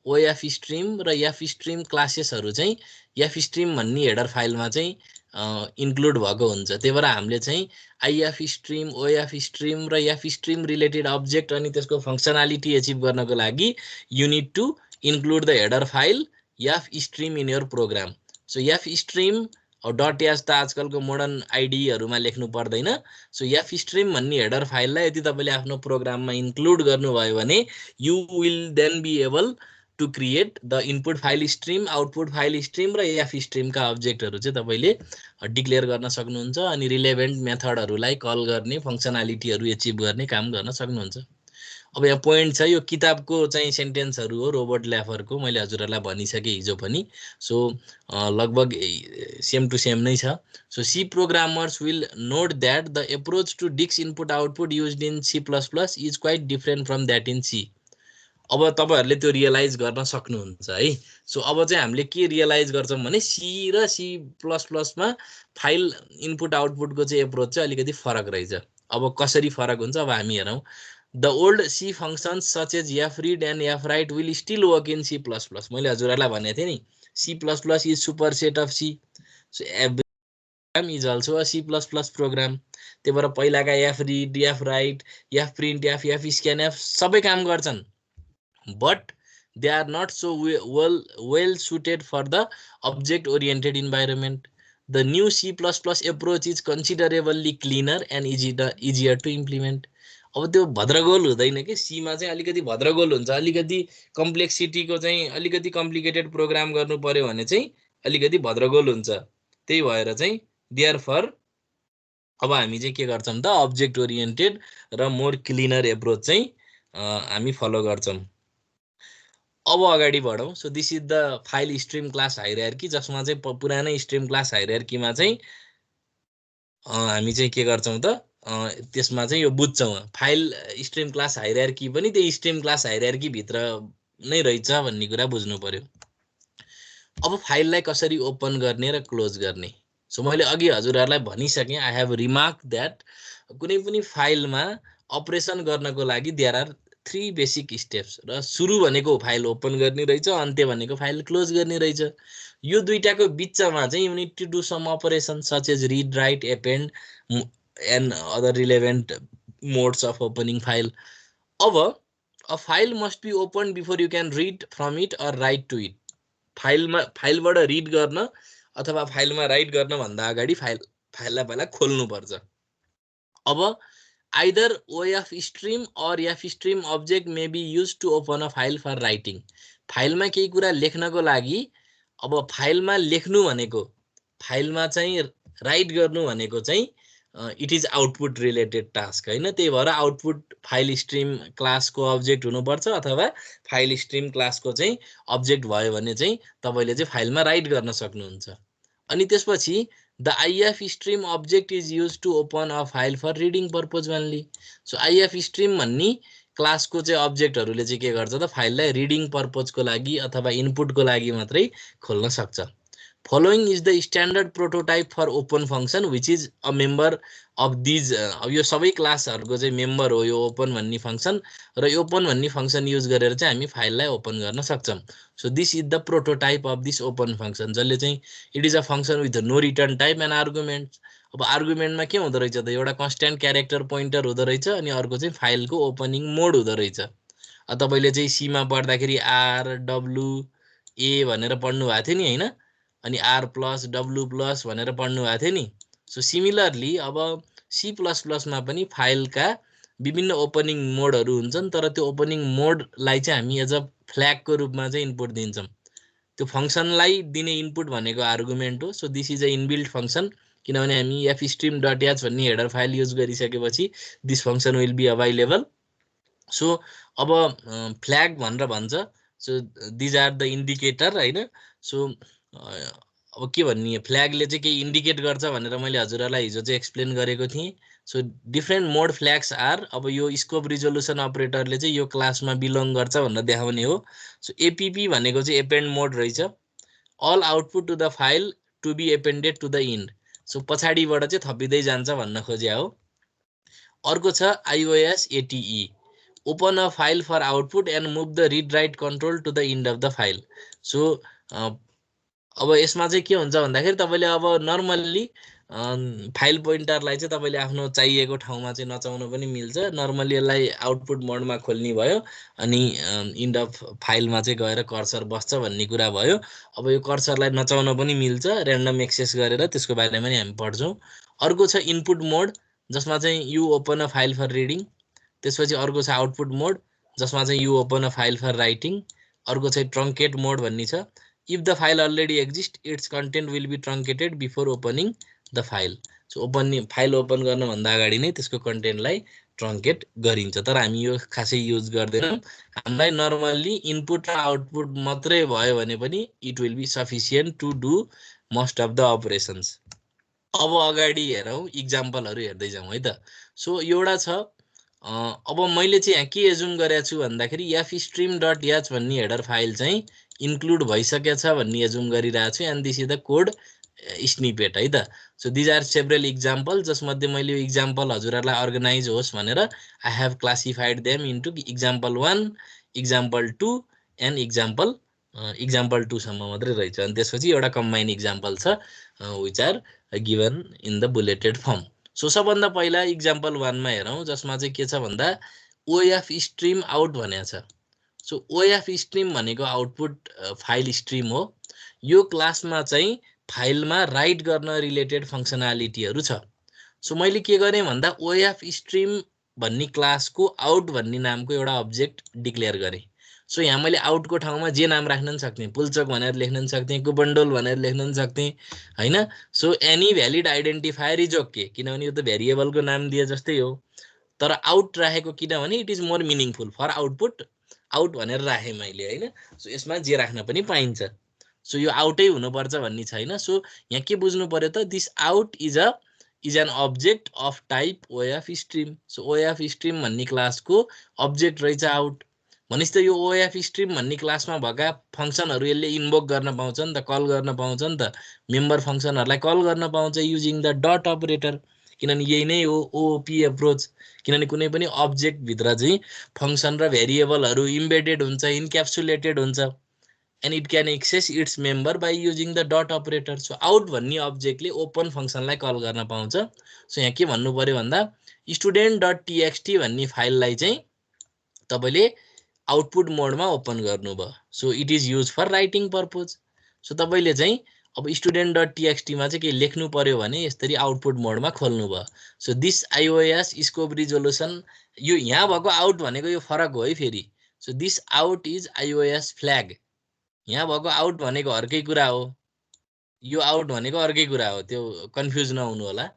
OF stream र एफ स्ट्रीम क्लासेसहरु चाहिँ एफ स्ट्रीम भन्ने हेडर फाइलमा चाहिँ इन्क्लुड भएको हुन्छ. त्यही भएर हामीले चाहिँ आइएफ स्ट्रीम, ओएफ स्ट्रीम र एफ स्ट्रीम रिलेटेड अब्जेक्ट अनि त्यसको फंक्शनालिटी एचिभ गर्नको लागि you need to include the header file F stream in your program. So F stream dot H त आजकलको मोडर्न आइडीहरुमा लेख्नु पर्दैन. सो एफ स्ट्रीम भन्ने हेडर फाइललाई यदि तपाईले आफ्नो प्रोग्राममा इन्क्लुड गर्नुभयो भने you will then be able to create the input file stream, output file stream र एफ stream का अब्जेक्टहरु चाहिँ तपाईले डिक्लेयर गर्न सक्नुहुन्छ अनि रिलेभेन्ट मेथडहरुलाई कल गर्ने फंक्शनालिटीहरु एचिभ गर्ने काम गर्न सक्नुहुन्छ. अब यहाँ पोइन्ट छ यो किताबको चाहिँ सेन्टेन्सहरु हो रोबर्ट ल्याफरको. मैले हजुरहरुलाई भनिसके हिजो पनि. सो लगभग सेम टु सेम नै छ. So C programmers will note that the approach to disk input output used in C++ is quite different from that in C. अब तपाईहरुले त्यो रियलाइज गर्न सक्नुहुन्छ है. सो अब चाहिँ हामीले के रियलाइज गर्छौं भने C र C++ मा फाइल इनपुट आउटपुटको चाहिँ एप्रोच चाहिँ अलिकति फरक रहेछ. अब कसरी फरक हुन्छ अब हामी हेरौं. The old C functions such as fread and fwrite will still work in C++. मैले हजुरहरुलाई भनेको थिएँ नि C++ is superset of C. So every program is also a C++ program. त्यही भएर पहिलाका fread, fwrite, fprint, fscanf सबै काम गर्छन्. But they are not so well suited for the object oriented environment. The new C++ approach is considerably cleaner and easier to implement. अब त्यो भद्रगोल हुँदैन के. सी मा चाहिँ अलिकति भद्रगोल हुन्छ. अलिकति कम्प्लेक्सिटीको चाहिँ अलिकति कम्प्लिकेटेड प्रोग्राम गर्नु पर्यो भने चाहिँ अलिकति भद्रगोल हुन्छ. त्यही भएर चाहिँ देयरफर अब हामी चाहिँ के गर्छौं त अब्जेक्ट ओरिएन्टेड र मोर क्लिनर एप्रोच चाहिँ हामी फलो गर्छौं. अब अगाडि बढौं. So this is the file stream class hierarchy जसमा चाहिँ पुरानै स्ट्रीम क्लास हायरार्कीमा चाहिँ हामी चाहिँ के गर्छौं त त्यसमा चाहिँ यो बुझ्छौं. फाइल स्ट्रीम क्लास हायरार्की पनि त्यही स्ट्रीम क्लास हायरार्की भित्र नै रहेछ भन्ने कुरा बुझ्नु पर्यो. अब फाइललाई कसरी ओपन गर्ने र क्लोज गर्ने. सो मैले अघि हजुरहरुलाई भनिसके आई हैव रिमार्क दैट कुनै पनि फाइलमा अपरेसन गर्नको लागि देयर आर 3 बेसिक स्टेप्स र सुरु भनेको फाइल ओपन गर्ने रहेछ, अन्त्य भनेको फाइल क्लोज गर्ने रहेछ. यो दुईटाको बीचमा चाहिँ you need to do some operation such as read write append and other relevant modes of opening file. अब a file must be opened before you can read from it or write to it. फाइलबाट read गर्न अथवा फाइलमा right गर्न भन्दा अगाडि फाइललाई पहिला खोल्नु पर्छ. अब either OF stream or F stream object may be used to open a file for writing. फाइलमा केही कुरा लेख्नको लागि अब फाइलमा लेख्नु भनेको फाइलमा चाहिँ राइट गर्नु भनेको चाहिँ it is output related task हैन, त्यही भएर आउटपुट फाइल स्ट्रिम क्लासको अब्जेक्ट हुनुपर्छ अथवा फाइल स्ट्रिम क्लासको चाहिँ अब्जेक्ट भयो भने चाहिँ तपाईले चाहिँ फाइलमा राइट गर्न सक्नुहुन्छ। अनि त्यसपछि the IF stream object is used to open a file for reading purpose only. So IF stream भन्ने क्लासको चाहिँ अब्जेक्टहरुले चाहिँ के गर्छ त फाइललाई रिडिङ पर्पजको लागि अथवा इनपुटको लागि मात्रै खोल्न सक्छ। Following is the standard prototype for open function which is a member of these अब यो सबै क्लासहरुको चाहिँ मेम्बर हो यो ओपन भन्ने फंक्सन र यो ओपन भन्ने फंक्सन युज गरेर चाहिँ हामी फाइललाई ओपन गर्न सक्छौं। So this is the prototype of this open function जसले चाहिँ it is a function with no return type and argument. अब आर्गुमेन्टमा के हुँदो रहेछ त एउटा कन्स्ट्यान्ट क्यारेक्टर पोइन्टर हुँदो रहेछ अनि अर्को चाहिँ फाइलको ओपनिङ मोड हुँदो रहेछ। तपाईले चाहिँ सी मा पढ्दाखेरि आर डब्लु ए भनेर पढ्नु भएको थियो नि हैन, अनि आर प्लस डब्लु प्लस भनेर पढ्नु भएको थियो नि। सो सिमिलरली अब सी प्लस प्लसमा पनि फाइलका विभिन्न ओपनिङ मोडहरु हुन्छन् तर त्यो ओपनिङ मोडलाई चाहिँ हामी एज अ फ्ल्यागको रूपमा चाहिँ इनपुट दिन्छौं। त्यो फंक्सनलाई दिने इनपुट भनेको आर्गुमेन्ट हो। So this is a inbuilt function किनभने हामी fstream.h भन्ने हेडर फाइल युज गरिसकेपछि this function will be available. So अब फ्ल्याग भनेर भन्छ। So these are the indicator हैन। सो अब के भन्ने फ्ल्यागले चाहिँ के इन्डिकेट गर्छ भनेर मैले हजुरहरुलाई हिजो चाहिँ एक्सप्लेन गरेको थिएँ। So different mode flags are अब यो स्कोप रिजोल्युसन अपरेटरले चाहिँ यो क्लासमा बिलोङ गर्छ भनेर देखाउने हो। सो एपीपी भनेको चाहिँ एपेन्ड मोड रहेछ। All output to the file to be appended to the end. So पछाडीबाट चाहिँ थपिदै जान्छ भन्न खोज्या हो। अर्को छ iOS ATE open a file for output and move the read write control to the end of the file. So अब यसमा चाहिँ के हुन्छ भन्दाखेरि तपाईले अब नर्मल्ली फाइल पोइन्टरलाई चाहिँ तपाईले आफ्नो चाहिएको ठाउँमा चाहिँ नचाउन पनि मिल्छ। नर्मल्ली यसलाई आउटपुट मोडमा खोल्नी भयो अनि इन्ड अफ फाइलमा चाहिँ गएर कर्सर बस्छ भन्ने कुरा भयो। अब यो कर्सरलाई नचाउन पनि मिल्छ र्यान्डम एक्सेस गरेर, त्यसको बारेमा नि हामी पढ्छौं। अर्को छ इनपुट मोड जसमा चाहिँ you open a file for reading. त्यसपछि अर्को छ आउटपुट मोड जसमा चाहिँ you open a file for writing. अर्को चाहिँ ट्रङ्केट मोड भन्ने छ। If the file already exists, its content will be truncated before opening the file. So file open गर्न भन्दा अगाडि नै त्यसको कन्टेन्टलाई ट्रङ्केट गरिन्छ। तर हामी यो खासै युज गर्दैनौं। हामीलाई नर्मल्ली इनपुट र आउटपुट मात्रै भयो भने पनि it will be sufficient to do most of the operations. अब अगाडि हेरौं एक्जाम्पलहरु हेर्दै जाउँ है त। सो एउटा छ अब मैले चाहिँ यहाँ के एजुम गरेको छु भन्दाखेरि fstream.h भन्ने हेडर फाइल चाहिँ इन्क्लुड भइसकेछ भन्ने एजुम गरिरहेको छु and this is the code snippet है त। So these are several example जसमध्ये मैले यो एक्जाम्पल हजुरहरुलाई अर्गनाइज होस् भनेर I have classified them into example 1 example 2 and example 2 सम्म मात्रै रहेछ। अनि त्यसपछि एउटा कम्बाइन एक्जाम्पल छ which are given in the bulleted form. So सबभन्दा पहिला एक्जाम्पल 1 मा हेरौं जसमा चाहिँ के छ भन्दा OF स्ट्रिम आउट भनेको छ। सो OF स्ट्रिम भनेको आउटपुट फाइल स्ट्रिम हो। यो क्लासमा चाहिँ फाइलमा राइट गर्न रिलेटेड फंक्सनालिटीहरु छ। सो मैले के गरे भन्दा OF स्ट्रिम भन्ने क्लासको आउट भन्ने नामको एउटा अब्जेक्ट डिक्लेयर गरे। सो यहाँ मैले आउटको ठाउँमा जे नाम राख्न पनि सक्थे, पुल्चक भनेर लेख्न पनि सक्थे, कुबन्डोल भनेर लेख्न पनि सक्थे हैन। So any valid identifier is okay किनभने यो त भेरिएबलको नाम दिए जस्तै हो। तर आउट राखेको किनभने it is more meaningful for output out भनेर राखे मैले हैन। सो यसमा जे राख्न पनि पाइन्छ। सो यो आउटै हुनुपर्छ भन्ने छैन। सो यहाँ के बुझ्नु पर्यो त this out is an object of type OF stream. So OF stream भन्ने क्लासको अब्जेक्ट रहेछ आउट। भनेपछि त यो OF स्ट्रिम भन्ने क्लासमा भएका फंक्सनहरु यसले इन्भोक गर्न पाउँछ नि त, कल गर्न पाउँछ नि त। मेम्बर फंक्सनहरुलाई कल गर्न पाउँछ युजिङ द डट अपरेटर किनभने यही नै हो OOP अप्रोच। किनभने कुनै पनि अब्जेक्ट भित्र चाहिँ फंक्सन र भेरिएबलहरु इम्बेडेड हुन्छ, इन्क्याप्सुलेटेड हुन्छ and it can access its member by using the dot operator. So out भन्ने अब्जेक्टले ओपन फंक्सनलाई कल गर्न पाउँछ। सो यहाँ के भन्नु पर्यो भन्दा student.txt भन्ने फाइललाई चाहिँ तपाईले आउटपुट मोडमा ओपन गर्नुभयो। So it is use for writing purpose. So तपाईले चाहिँ अब student.txt मा चाहिँ के लेख्नु पर्यो भने यसरी आउटपुट मोडमा खोल्नु भयो। So this iOS scope resolution, यो यहाँ भएको आउट भनेको यो फरक हो है फेरि। So this out is iOS flag, यहाँ भएको आउट भनेको अर्कै कुरा हो, यो आउट भनेको अर्कै कुरा हो, त्यो कन्फ्युज नहुनु होला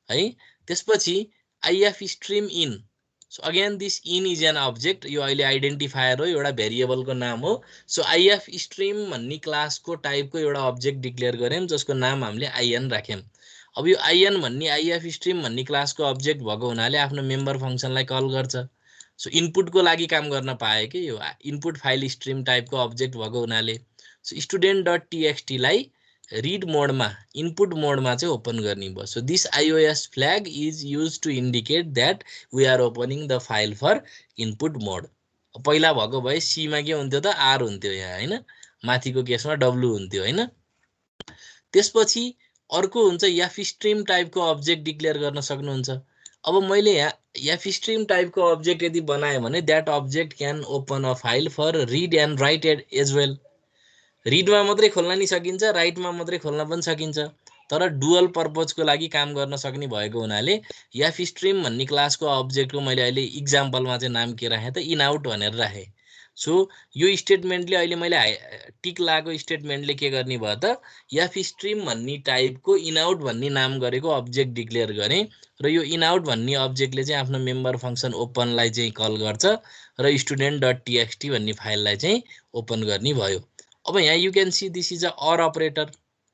है। त्यसपछि IF stream in, so again this in is an object, यो अहिले आइडेन्टिफायर हो, एउटा भेरिएबलको नाम हो। सो IF स्ट्रिम भन्ने क्लासको टाइपको एउटा अब्जेक्ट डिक्लेयर गर्यौँ जसको नाम हामीले IN राख्यौँ। अब यो IN भन्ने IF स्ट्रिम भन्ने क्लासको अब्जेक्ट भएको हुनाले आफ्नो मेम्बर फङ्सनलाई कल गर्छ। सो इनपुटको लागि काम गर्न पाए कि यो इनपुट फाइल स्ट्रिम टाइपको अब्जेक्ट भएको हुनाले। सो student.txt लाई रिड मोडमा इनपुट मोडमा चाहिँ ओपन गर्ने भयो। So this iOS flag is use to indicate that we are opening the file for input mode. पहिला भएको भए सीमा के हुन्थ्यो त आर हुन्थ्यो यहाँ होइन, माथिको केसमा डब्लु हुन्थ्यो होइन। त्यसपछि अर्को हुन्छ एफ स्ट्रिम टाइपको अब्जेक्ट डिक्लेयर गर्न सक्नुहुन्छ। अब मैले यहाँ एफ स्ट्रिम टाइपको अब्जेक्ट यदि बनाएँ भने that object can open a file for read and write as well. रिडमा मात्रै खोल्न नि सकिन्छ, राइटमा मात्रै खोल्न पनि सकिन्छ, तर डुअल पर्पजको लागि काम गर्न सक्ने भएको हुनाले एफ स्ट्रिम भन्ने क्लासको अब्जेक्टको मैले अहिले इक्जाम्पलमा चाहिँ नाम के राखेँ त इन आउट भनेर राखेँ। सो यो स्टेटमेन्टले अहिले मैले टिक लगाएको स्टेटमेन्टले के गर्ने भयो त एफ स्ट्रिम भन्ने टाइपको इन आउट भन्ने नाम गरेको अब्जेक्ट डिक्लेयर गरेँ र यो इन आउट भन्ने अब्जेक्टले चाहिँ आफ्नो मेम्बर फङ्सन ओपनलाई चाहिँ कल गर्छ र student.txt भन्ने फाइललाई चाहिँ ओपन गर्ने भयो। अब यहाँ you can see this is a or operator,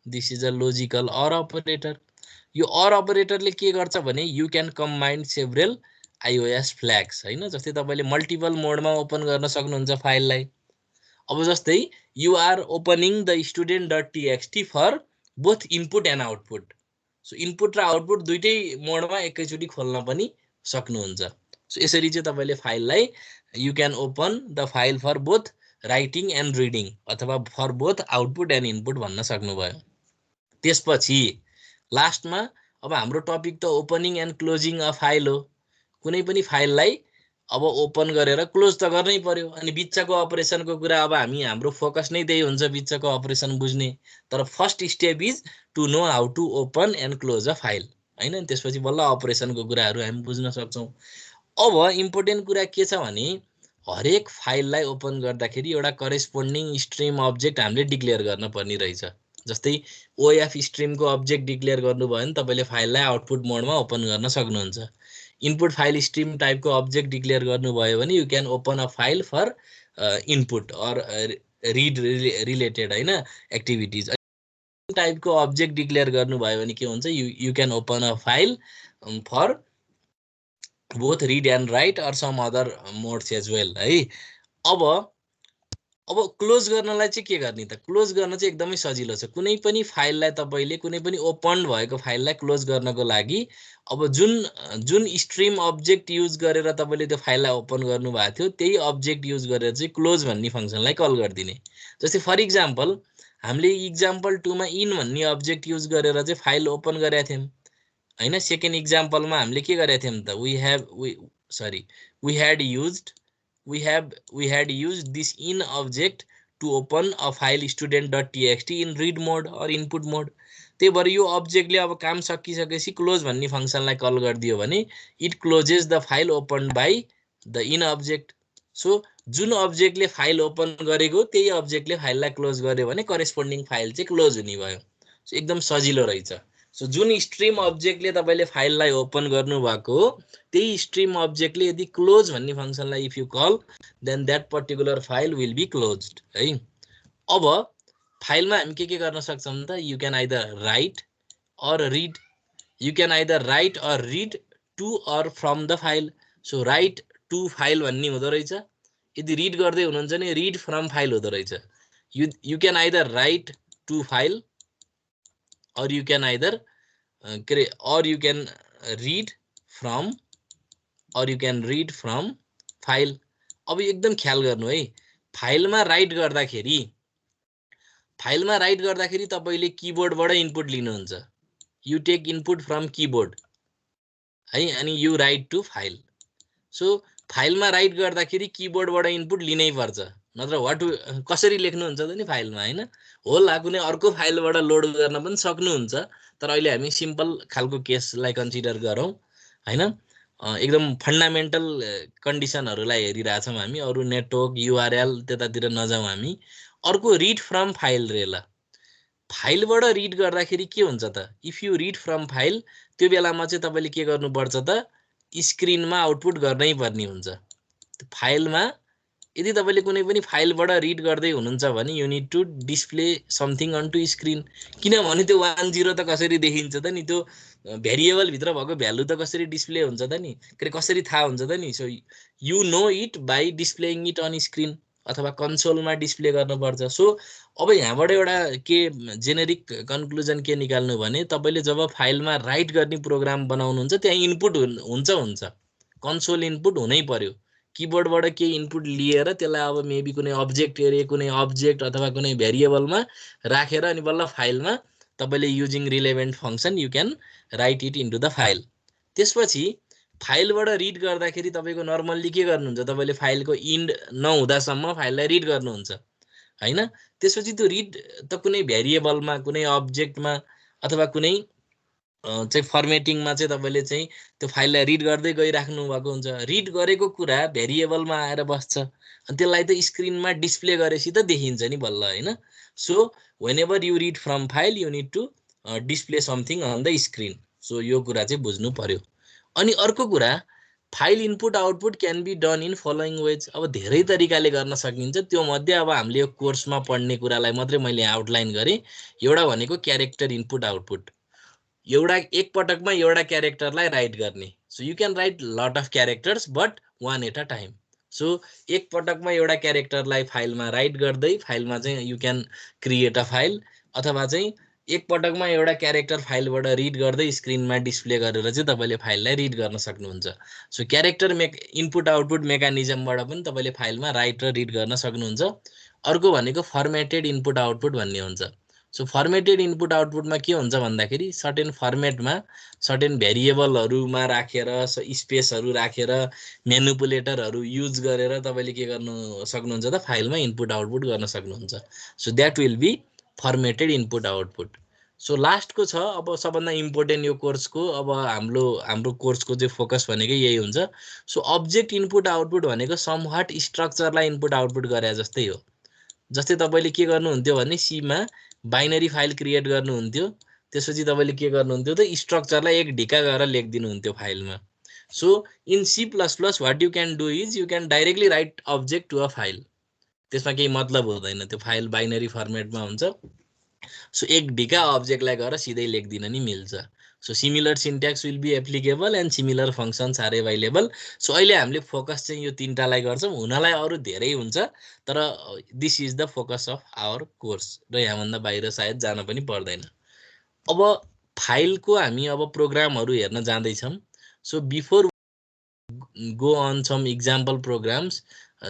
this is a logical or operator. यो अर अपरेटरले के गर्छ भने you can combine several iOS flags होइन, जस्तै तपाईँले मल्टिपल मोडमा ओपन गर्न सक्नुहुन्छ फाइललाई। अब जस्तै you are opening the student.txt for both input and output. So input र आउटपुट दुइटै मोडमा एकैचोटि खोल्न पनि सक्नुहुन्छ। सो यसरी चाहिँ तपाईँले फाइललाई you can open the file for both writing and reading अथवा for both output and input भन्न सक्नुभयो। त्यसपछि लास्टमा अब हाम्रो टपिक त opening and closing a file हो। कुनै पनि फाइललाई अब ओपन गरेर क्लोज त गर्नै पर्यो, अनि बिचको अपरेसनको कुरा अब हाम्रो फोकस नै त्यही हुन्छ, बिचको अपरेसन बुझ्ने। तर first step is to know how to open and close a file होइन, त्यसपछि बल्ल अपरेसनको कुराहरू हामी बुझ्न सक्छौँ। अब इम्पोर्टेन्ट कुरा के छ भने हरेक फाइललाई ओपन गर्दाखेरि एउटा करेस्पोन्डिङ स्ट्रिम अब्जेक्ट हामीले डिक्लेयर गर्न पर्ने रहेछ। जस्तै ओएफ स्ट्रिमको अब्जेक्ट डिक्लेयर गर्नुभयो भने तपाईँले फाइललाई आउटपुट मोडमा ओपन गर्न सक्नुहुन्छ। इनपुट फाइल स्ट्रिम टाइपको अब्जेक्ट डिक्लेयर गर्नुभयो भने you can open a file for input or read related होइन एक्टिभिटिज। टाइपको अब्जेक्ट डिक्लेयर गर्नुभयो भने के हुन्छ, you can open a file for both read and write or some other modes as well है। अब क्लोज गर्नलाई चाहिँ के गर्ने त, क्लोज गर्न चाहिँ एकदमै सजिलो छ। कुनै पनि फाइललाई तपाईँले कुनै पनि ओपन भएको फाइललाई क्लोज गर्नको लागि अब जुन स्ट्रिम अब्जेक्ट युज गरेर तपाईँले त्यो फाइललाई ओपन गर्नुभएको थियो त्यही अब्जेक्ट युज गरेर चाहिँ क्लोज भन्ने फङ्सनलाई कल गरिदिने। जस्तै फर इक्जाम्पल हामीले इक्जाम्पल 2 मा इन भन्ने अब्जेक्ट युज गरेर चाहिँ फाइल ओपन गरेका थियौँ होइन। सेकेन्ड इक्जाम्पलमा हामीले के गरेका थियौँ त we had used this in object to open a file student.txt in read mode or input mode। त्यही भएर यो अब्जेक्टले अब काम सकिसकेपछि क्लोज भन्ने फङ्सनलाई कल गरिदियो भने it closes the file open by the in object. So जुन अब्जेक्टले फाइल ओपन गरेको त्यही अब्जेक्टले फाइललाई क्लोज गर्यो भने करेस्पोन्डिङ फाइल चाहिँ क्लोज हुने भयो। सो एकदम सजिलो रहेछ। सो जुन स्ट्रिम अब्जेक्टले तपाईँले फाइललाई ओपन गर्नुभएको हो त्यही स्ट्रिम अब्जेक्टले यदि क्लोज भन्ने फङ्सनलाई if you call then that particular file will be closed है। अब फाइलमा हामी के गर्न सक्छौँ त, you can either write or read, you can either write or read to or from the file. So write to file भन्ने हुँदो रहेछ, यदि रिड गर्दै हुनुहुन्छ भने रिड फ्रम फाइल हुँदो रहेछ। You can either write to file or you can either or you can read from file. अब एकदम ख्याल गर्नु है, फाइलमा राइट गर्दाखेरि तपाईँले किबोर्डबाट इनपुट लिनुहुन्छ, you take input from keyboard है, अनि you write to file. So फाइलमा राइट गर्दाखेरि किबोर्डबाट इनपुट लिनै पर्छ, नत्र कसरी लेख्नुहुन्छ त नि फाइलमा हैन होला कुनै अर्को फाइलबाट लोड गर्न पनि सक्नुहुन्छ तर अहिले हामी सिम्पल खालको केसलाई कन्सिडर गरौँ हैन एकदम फन्डामेन्टल कन्डिसनहरूलाई हेरिरहेछौँ हामी अरू नेटवर्क युआरएल त्यतातिर नजाउँ हामी अर्को रिड फ्रम फाइल रे ल फाइलबाट रिड गर्दाखेरि के हुन्छ त if you read from file त्यो बेलामा चाहिँ तपाईँले के गर्नुपर्छ त स्क्रिनमा आउटपुट गर्नै पर्ने हुन्छ फाइलमा यदि तपाईँले कुनै पनि फाइलबाट रिड गर्दै हुनुहुन्छ भने you need to display something on to screen किनभने त्यो 1 0 त कसरी देखिन्छ त नि त्यो भेरिएबलभित्र भएको भ्यालु त कसरी डिस्प्ले हुन्छ त नि कसरी थाहा हुन्छ त नि so you know it by displaying it on screen अथवा कन्सोलमा डिस्प्ले गर्नुपर्छ सो अब यहाँबाट एउटा के जेनेरिक कन्क्लुजन के निकाल्नु भने तपाईँले जब फाइलमा राइट गर्ने प्रोग्राम बनाउनुहुन्छ त्यहाँ इनपुट हुन्छ कन्सोल इनपुट हुनै पर्यो किबोर्डबाट केही इनपुट लिएर त्यसलाई अब मेबी कुनै अब्जेक्ट एरे कुनै अब्जेक्ट अथवा कुनै भेरिएबलमा राखेर अनि बल्ल फाइलमा तपाईँले using relevant function you can right it into the file त्यसपछि फाइलबाट रिड गर्दाखेरि तपाईँको नर्मल्ली के गर्नुहुन्छ तपाईँले फाइलको इन्ड नहुँदासम्म फाइललाई रिड गर्नुहुन्छ हैन त्यसपछि त्यो रिड त कुनै भेरिएबलमा कुनै अब्जेक्टमा अथवा कुनै चाहिँ फर्मेटिङमा चाहिँ तपाईँले चाहिँ त्यो फाइललाई रिड गर्दै गइराख्नु भएको हुन्छ रिड गरेको कुरा भेरिएबलमा आएर बस्छ अनि त्यसलाई त स्क्रिनमा डिस्प्ले गरेपछि त देखिन्छ नि बल्ल हैन so whenever you read from file you need to display something on the screen so यो कुरा चाहिँ बुझ्नु पर्यो अनि अर्को कुरा file input output can be done in following ways अब धेरै तरिकाले गर्न सकिन्छ त्यो मध्ये अब हामीले यो कोर्समा पढ्ने कुरालाई मात्रै मैले आउटलाइन गरेँ एउटा भनेको क्यारेक्टर इनपुट आउटपुट एउटा एक पटकमा एउटा क्यारेक्टरलाई राइट गर्ने so you can write lot of characters but one at a time so एक पटकमा एउटा क्यारेक्टरलाई फाइलमा राइट गर्दै फाइलमा चाहिँ you can create a file अथवा चाहिँ एक पटकमा एउटा क्यारेक्टर फाइलबाट रिड गर्दै स्क्रिनमा डिस्प्ले गरेर चाहिँ तपाईँले फाइललाई रिड गर्न सक्नुहुन्छ सो क्यारेक्टर इनपुट आउटपुट मेकानिजमबाट पनि तपाईँले फाइलमा राइट र रिड गर्न सक्नुहुन्छ अर्को भनेको फर्मेटेड इनपुट आउटपुट भन्ने हुन्छ सो फर्मेटेड इनपुट आउटपुटमा के हुन्छ भन्दाखेरि सर्टेन फर्मेटमा सर्टेन भेरिएबलहरूमा राखेर स्पेसहरू राखेर म्यानिपुलेटरहरू युज गरेर तपाईँले के गर्नु सक्नुहुन्छ त फाइलमा इनपुट आउटपुट गर्न सक्नुहुन्छ so that will be formatted input output so लास्टको छ अब सबभन्दा इम्पोर्टेन्ट यो कोर्सको अब हाम्रो कोर्सको चाहिँ फोकस भनेकै यही हुन्छ सो अब्जेक्ट इनपुट आउटपुट भनेको समहाट स्ट्रक्चरलाई इनपुट आउटपुट गरे जस्तै हो जस्तै तपाईँले के गर्नुहुन्थ्यो भने सीमा बाइनरी फाइल क्रिएट गर्नुहुन्थ्यो त्यसपछि तपाईँले के गर्नुहुन्थ्यो त स्ट्रक्चरलाई एक ढिका गरेर लेखिदिनुहुन्थ्यो फाइलमा so in C++ what you can do is you can directly write object to a file त्यसमा केही मतलब हुँदैन त्यो फाइल बाइनरी फर्मेटमा हुन्छ सो एक ढिका अब्जेक्टलाई गएर सिधै लेखिदिन नि मिल्छ so similar syntax will be applicable and similar functions are available so अहिले हामीले फोकस चाहिँ यो तिनटालाई गर्छौँ हुनलाई अरू धेरै हुन्छ तर this is the focus of our course र यहाँभन्दा बाहिर सायद जान पनि पर्दैन अब फाइलको हामी अब प्रोग्रामहरू हेर्न जाँदैछौँ so before go on some example programs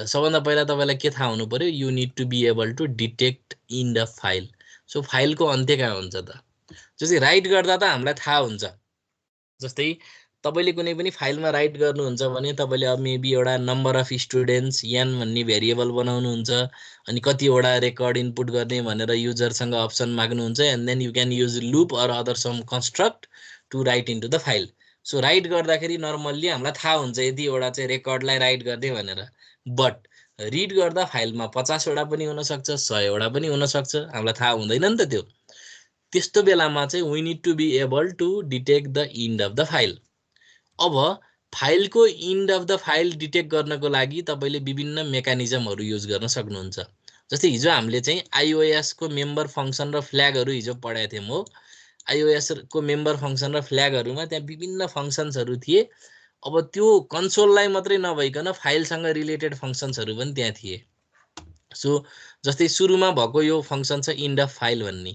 सबभन्दा पहिला तपाईँलाई के थाहा हुनु पर्यो you need to be able to detect in the file so फाइलको अन्त्य कहाँ हुन्छ त जस्तै राइट गर्दा त हामीलाई थाहा हुन्छ जस्तै तपाईँले कुनै पनि फाइलमा राइट गर्नुहुन्छ भने तपाईँले अब मेबी एउटा नम्बर अफ स्टुडेन्ट्स n भन्ने भेरिएबल बनाउनुहुन्छ अनि कतिवटा रेकर्ड इनपुट गर्ने भनेर युजरसँग अप्सन माग्नुहुन्छ and then you can use loop or other some construct to write into the file so write गर्दाखेरि नर्मल्ली हामीलाई थाहा हुन्छ यतिवटा चाहिँ रेकर्डलाई राइट गर्ने भनेर बट रिड गर्दा फाइलमा 50 वटा पनि हुनसक्छ 100 वटा पनि हुनसक्छ हामीलाई थाहा हुँदैन नि त त्यो त्यस्तो बेलामा चाहिँ we need to be able to detect the end of the file अब फाइलको end of the file detect गर्नको लागि तपाईँले विभिन्न मेकानिजमहरू युज गर्न सक्नुहुन्छ जस्तै हिजो हामीले चाहिँ iOS को मेम्बर फङ्सन र फ्ल्यागहरू हिजो पढाएको थियौँ हो iOS को मेम्बर फङ्सन र फ्ल्यागहरूमा त्यहाँ विभिन्न फङ्सन्सहरू थिए अब त्यो कन्सोललाई मात्रै नभइकन फाइलसँग रिलेटेड फङ्सन्सहरू पनि त्यहाँ थिए सो जस्तै सुरुमा भएको यो फङ्सन छ इन्ड अफ फाइल भन्ने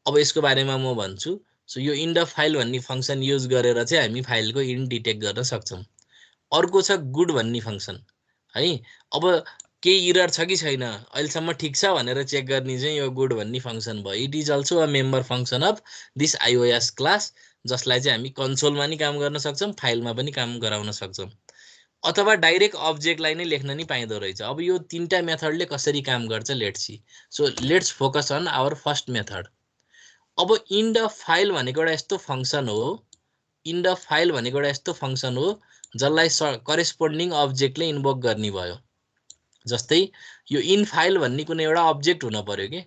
अब यसको बारेमा म भन्छु सो यो इन्ड अफ फाइल भन्ने फङ्सन युज गरेर चाहिँ हामी फाइलको इन्ड डिटेक्ट गर्न सक्छौँ अर्को छ गुड भन्ने फङ्सन है अब केही इरर छ कि छैन अहिलेसम्म ठिक छ भनेर चेक गर्ने चाहिँ यो गुड भन्ने फङ्सन भयो it is also a member function of this iOS class जसलाई चाहिँ हामी कन्सोलमा नि काम गर्न सक्छौँ फाइलमा पनि काम गराउन सक्छौँ अथवा डाइरेक्ट अब्जेक्टलाई नै लेख्न नि पाइँदो रहेछ। अब यो तीनटा मेथडले कसरी काम गर्छ let's see. So let's focus on our first method. अब इन द फाइल भनेको एउटा यस्तो फंक्सन हो, इन द फाइल भनेको एउटा यस्तो फंक्सन हो जसलाई करेस्पोन्डिङ अब्जेक्टले इन्भोक गर्ने भयो। जस्तै यो इन फाइल भन्ने कुनै एउटा अब्जेक्ट हुन पर्यो के।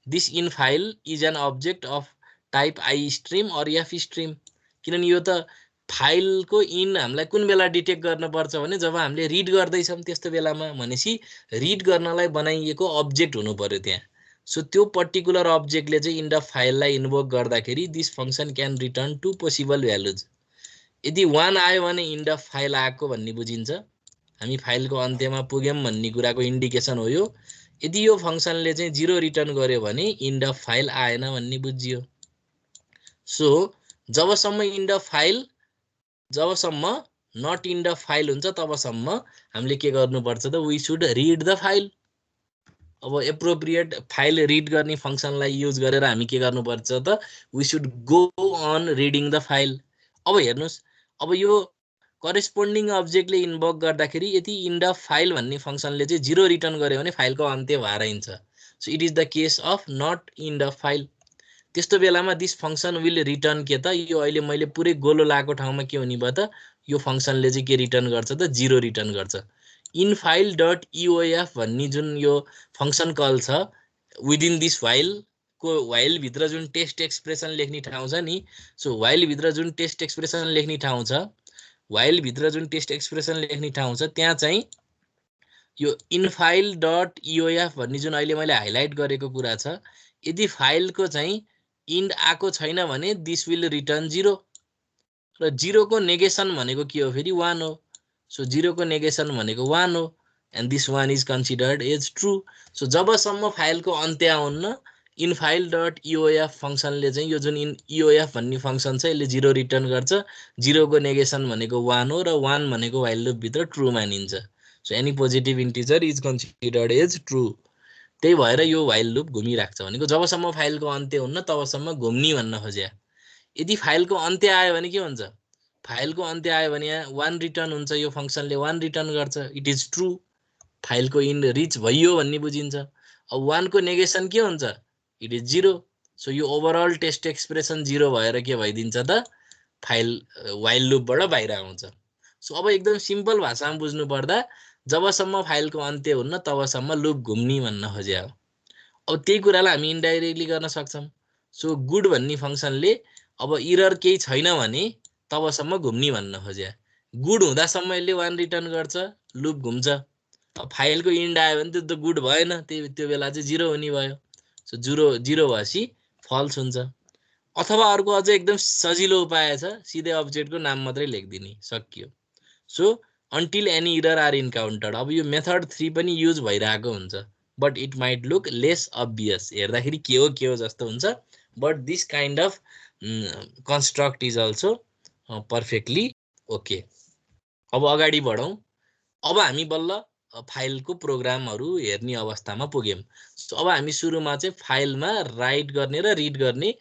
This in file is an object of type I stream or F stream. किनभने यो त फाइलको इन हामीलाई कुन बेला डिटेक्ट गर्नुपर्छ भने जब हामीले रिड गर्दैछौँ त्यस्तो बेलामा, भनेपछि रिड गर्नलाई बनाइएको अब्जेक्ट हुनु पर्यो त्यहाँ। सो त्यो पर्टिकुलर अब्जेक्टले चाहिँ इन द फाइललाई इन्भोक गर्दाखेरि this function can return two possible values. यदि 1 आयो भने इन द फाइल आएको भन्ने बुझिन्छ, हामी फाइलको अन्त्यमा पुग्यौं भन्ने कुराको इन्डिकेसन हो यो। यदि यो फंक्सनले चाहिँ 0 रिटर्न गर्यो भने इन द फाइल आएन भन्ने बुझियो। सो जबसम्म इन द फाइल, जबसम्म नट इन द फाइल हुन्छ तबसम्म हामीले के गर्नुपर्छ त, we should read the file. अब एप्रोप्रिएट फाइल रिड गर्ने फंक्सनलाई युज गरेर हामी के गर्नुपर्छ त, we should go on reading the file. अब हेर्नुस्, अब यो करेस्पोन्डिङ अब्जेक्टले इन्भोक गर्दाखेरि यदि इन द फाइल भन्ने फंक्सनले चाहिँ 0 रिटर्न गर्यो भने फाइलको अन्त्य भएर हिँड्छ। So it is the case of not in the file. त्यस्तो बेलामा दिस फंक्सन विल रिटर्न के त, यो अहिले मैले पुरै गोलो लाएको ठाउँमा के हुने भयो त, यो फंक्सनले चाहिँ के रिटर्न गर्छ त, 0 रिटर्न गर्छ। इन फाइल डट इओएफ भन्ने जुन यो फंक्सन कल छ विदिन दिस व्हाइल को, व्हाइल भित्र जुन टेस्ट एक्सप्रेसन लेख्ने ठाउँ छ नि, सो व्हाइल भित्र जुन टेस्ट एक्सप्रेसन लेख्ने ठाउँ छ, व्हाइल भित्र जुन टेस्ट एक्सप्रेसन लेख्ने ठाउँ छ त्यहाँ चाहिँ यो इन फाइल डट इओएफ भन्ने जुन अहिले मैले हाइलाइट गरेको कुरा छ, यदि फाइलको चाहिँ इन्ड आएको छैन भने दिस विल रिटर्न 0 र 0 को नेगेसन भनेको के हो फेरि 1 हो। सो 0 को नेगेसन भनेको 1 हो and this 1 is considered as true. So जबसम्म फाइलको अन्त्य आउन्न इन फाइल डट इओएफ फंक्सनले चाहिँ यो जुन इओएफ भन्ने फंक्सन छ यसले 0 रिटर्न गर्छ। 0 को नेगेसन भनेको 1 हो र 1 भनेको व्हाइल लुप भित्र ट्रू मानिन्छ। So any positive integer is considered as true. त्यही भएर यो व्हाइल लुप घुमिराख्छ भनेको जबसम्म फाइलको अन्त्य हुन्न तबसम्म घुम्नी भन्न खोज्या। यदि फाइलको अन्त्य आयो भने के हुन्छ, फाइलको अन्त्य आयो भने यहाँ 1 रिटर्न हुन्छ, यो फंक्सनले 1 रिटर्न गर्छ, इट इज ट्रू। फाइलको इन रिच भयो भन्ने बुझिन्छ। अब 1 को नेगेसन के हुन्छ, इट इज 0। सो यो ओभरअल टेस्ट एक्सप्रेसन 0 भएर के भइदिन्छ त, फाइल व्हाइल लुपबाट बाहिर आउँछ। सो अब एकदम सिम्पल भाषामा बुझ्नु पर्दा जबसम्म फाइलको अन्त्य हुन्न तबसम्म लुप घुम्नी भन्न खोज्या हो। अब त्यही कुरालाई हामी इन्डाइरेक्टली गर्न सक्छौँ। सो गुड भन्ने फंक्सनले अब इरर केही छैन भने तबसम्म घुम्नी भन्न खोज्या। गुड हुँदासम्म यसले 1 रिटर्न गर्छ, लुप घुम्छ। अब फाइलको इन्ड आयो भने त्यो त गुड भएन, त्यो बेला चाहिँ 0 हुने भयो। सो 0 भएपछि फल्स हुन्छ। अथवा अर्को अझै एकदम सजिलो उपाय छ, सिधै अब्जेक्टको नाम मात्रै लेखिदिने, सकियो। So until any error are encountered. अब यो मेथड 3 पनि युज भइरहेको हुन्छ, but it might look less obvious. हेर्दाखेरि के हो जस्तो हुन्छ, but this kind of construct is also perfectly okay. अब अगाडि बढौँ। अब हामी बल्ल फाइलको प्रोग्रामहरू हेर्ने अवस्थामा पुग्यौँ। सो अब हामी सुरुमा चाहिँ फाइलमा राइट गर्ने र रिड गर्ने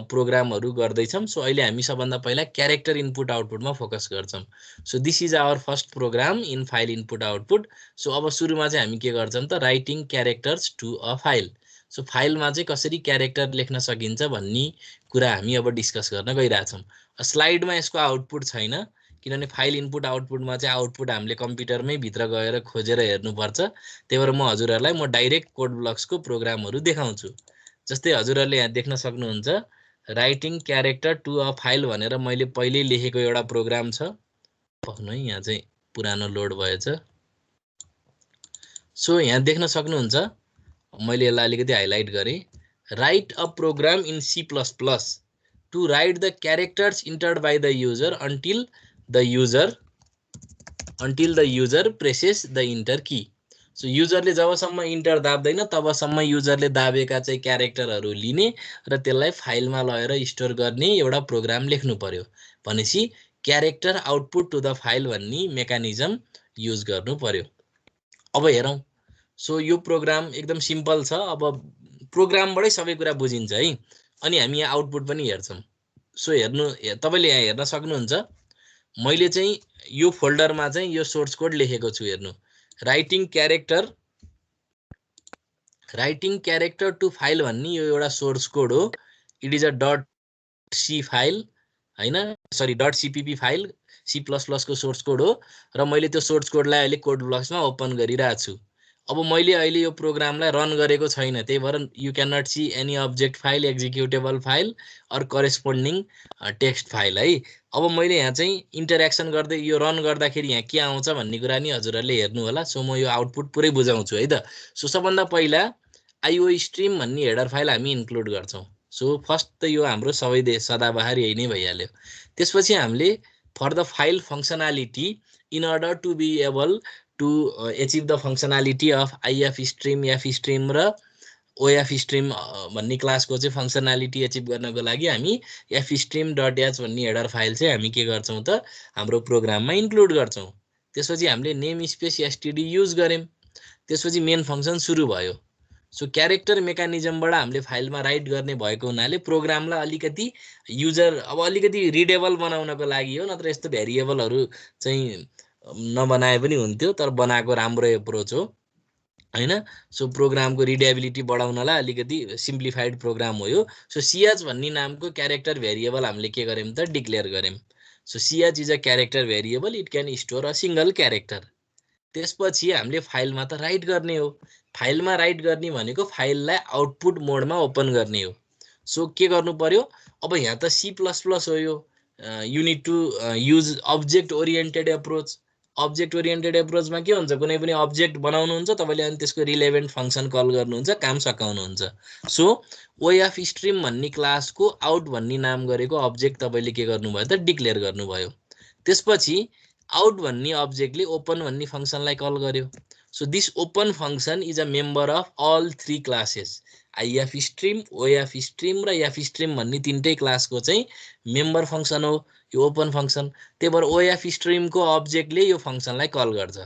प्रोग्रामहरू गर्दैछौँ। सो अहिले हामी सबभन्दा पहिला क्यारेक्टर इनपुट आउटपुटमा फोकस गर्छौँ। So this is our first program in file input output. So अब सुरुमा चाहिँ हामी के गर्छौँ त, writing characters to a file. So फाइलमा चाहिँ कसरी क्यारेक्टर लेख्न सकिन्छ भन्ने कुरा हामी अब डिस्कस गर्न गइरहेछौँ। स्लाइडमा यसको आउटपुट छैन, किनभने फाइल इनपुट आउटपुटमा चाहिँ आउटपुट हामीले कम्प्युटरमै भित्र गएर खोजेर हेर्नुपर्छ। त्यही भएर म हजुरहरूलाई म डाइरेक्ट कोड ब्लक्सको प्रोग्रामहरू देखाउँछु। जस्तै हजुरहरूले यहाँ देख्न सक्नुहुन्छ, writing character to a file भनेर मैले पहिल्यै लेखेको एउटा प्रोग्राम छ। पक्नु है, यहाँ चाहिँ पुरानो लोड भएछ। सो यहाँ देख्न सक्नुहुन्छ, मैले यसलाई अलिकति हाइलाइट गरेँ। Write a program in C++ to write the characters entered by the user until the user presses the enter key. So युजरले जबसम्म इन्टर दाब्दैन तबसम्म युजरले दाबेका चाहिँ क्यारेक्टरहरू लिने र त्यसलाई फाइलमा लगेर स्टोर गर्ने एउटा प्रोग्राम लेख्नु पर्यो। भनेपछि character output to the file भन्ने मेकानिजम युज गर्नु पर्यो। अब हेरौँ। सो यो प्रोग्राम एकदम सिम्पल छ। अब प्रोग्रामबाटै सबै कुरा बुझिन्छ है। अनि हामी यहाँ आउटपुट पनि हेर्छौँ। सो तपाईँले यहाँ हेर्न सक्नुहुन्छ, मैले चाहिँ यो फोल्डरमा चाहिँ यो सोर्स कोड लेखेको छु हेर्नु राइटिङ क्यारेक्टर टु फाइल भन्ने यो एउटा सोर्स कोड हो it is a .c file हैन सरी .cpp फाइल C++ को सोर्स कोड हो र मैले त्यो सोर्स कोडलाई अहिले कोड ब्लक्समा ओपन गरिरहेको छु अब मैले अहिले यो प्रोग्रामलाई रन गरेको छैन त्यही भएर you can not see any object file executable file or corresponding text file है अब मैले यहाँ चाहिँ इन्टरेक्सन गर्दै यो रन गर्दाखेरि यहाँ के आउँछ भन्ने कुरा नि हजुरहरूले हेर्नु होला सो म यो आउटपुट पुरै बुझाउँछु है त सो सबभन्दा पहिला आइओ स्ट्रिम भन्ने हेडर फाइल हामी इन्क्लुड गर्छौँ सो फर्स्ट त यो हाम्रो सबै सदाबहार यही नै भइहाल्यो त्यसपछि हामीले for the file functionality in order to be able to achieve the functionality of ifstream fstream र ofstream भन्ने क्लासको चाहिँ फंक्शनालिटी अचिभ गर्नको लागि हामी fstream.h भन्ने हेडर फाइल चाहिँ हामी के गर्छौं त हाम्रो प्रोग्राममा इन्क्लुड गर्छौं त्यसपछि हामीले नेम स्पेस std युज गर्यौं त्यसपछि मेन फंक्सन सुरु भयो सो क्यारेक्टर मेकानिजमबाट हामीले फाइलमा राइट गर्ने भएको हुनाले प्रोग्रामलाई अलिकति युजर अब अलिकति रिडेबल बनाउनको लागि हो नत्र यस्तो भेरिएबलहरु चाहिँ नबनाए पनि हुन्थ्यो तर बनाएको राम्रो एप्रोच हो हैन सो प्रोग्रामको रिडेबिलिटी बढाउनलाई अलिकति सिम्प्लिफाइड प्रोग्राम हो यो सो ch भन्ने नामको क्यारेक्टर भेरिएबल हामीले के गर्यौं त डिक्लेयर गर्यौं so ch is a character variable it can store a single character त्यसपछि हामीले फाइलमा त राइट गर्ने हो फाइलमा राइट गर्ने भनेको फाइललाई आउटपुट मोडमा ओपन गर्ने हो सो के गर्नु पर्यो अब यहाँ त C++ हो यो you need to use object oriented एप्रोचमा के हुन्छ कुनै पनि अब्जेक्ट बनाउनुहुन्छ तपाईले अनि त्यसको रिलेभेन्ट फंक्सन कल गर्नुहुन्छ काम सकाउनुहुन्छ सो ofstream भन्ने क्लासको आउट भन्ने नाम गरेको अब्जेक्ट तपाईले के गर्नुभयो त डिक्लेयर गर्नुभयो त्यसपछि out भन्ने अब्जेक्टले ओपन भन्ने फंक्सनलाई कल गर्यो so this open function is a member of all three classes ifstream ofstream र fstream भन्ने तीनटै क्लासको चाहिँ मेम्बर फंक्सन हो यो ओपन फंक्सन त्यही भएर ofstream को अब्जेक्टले यो फंक्सनलाई कल गर्छ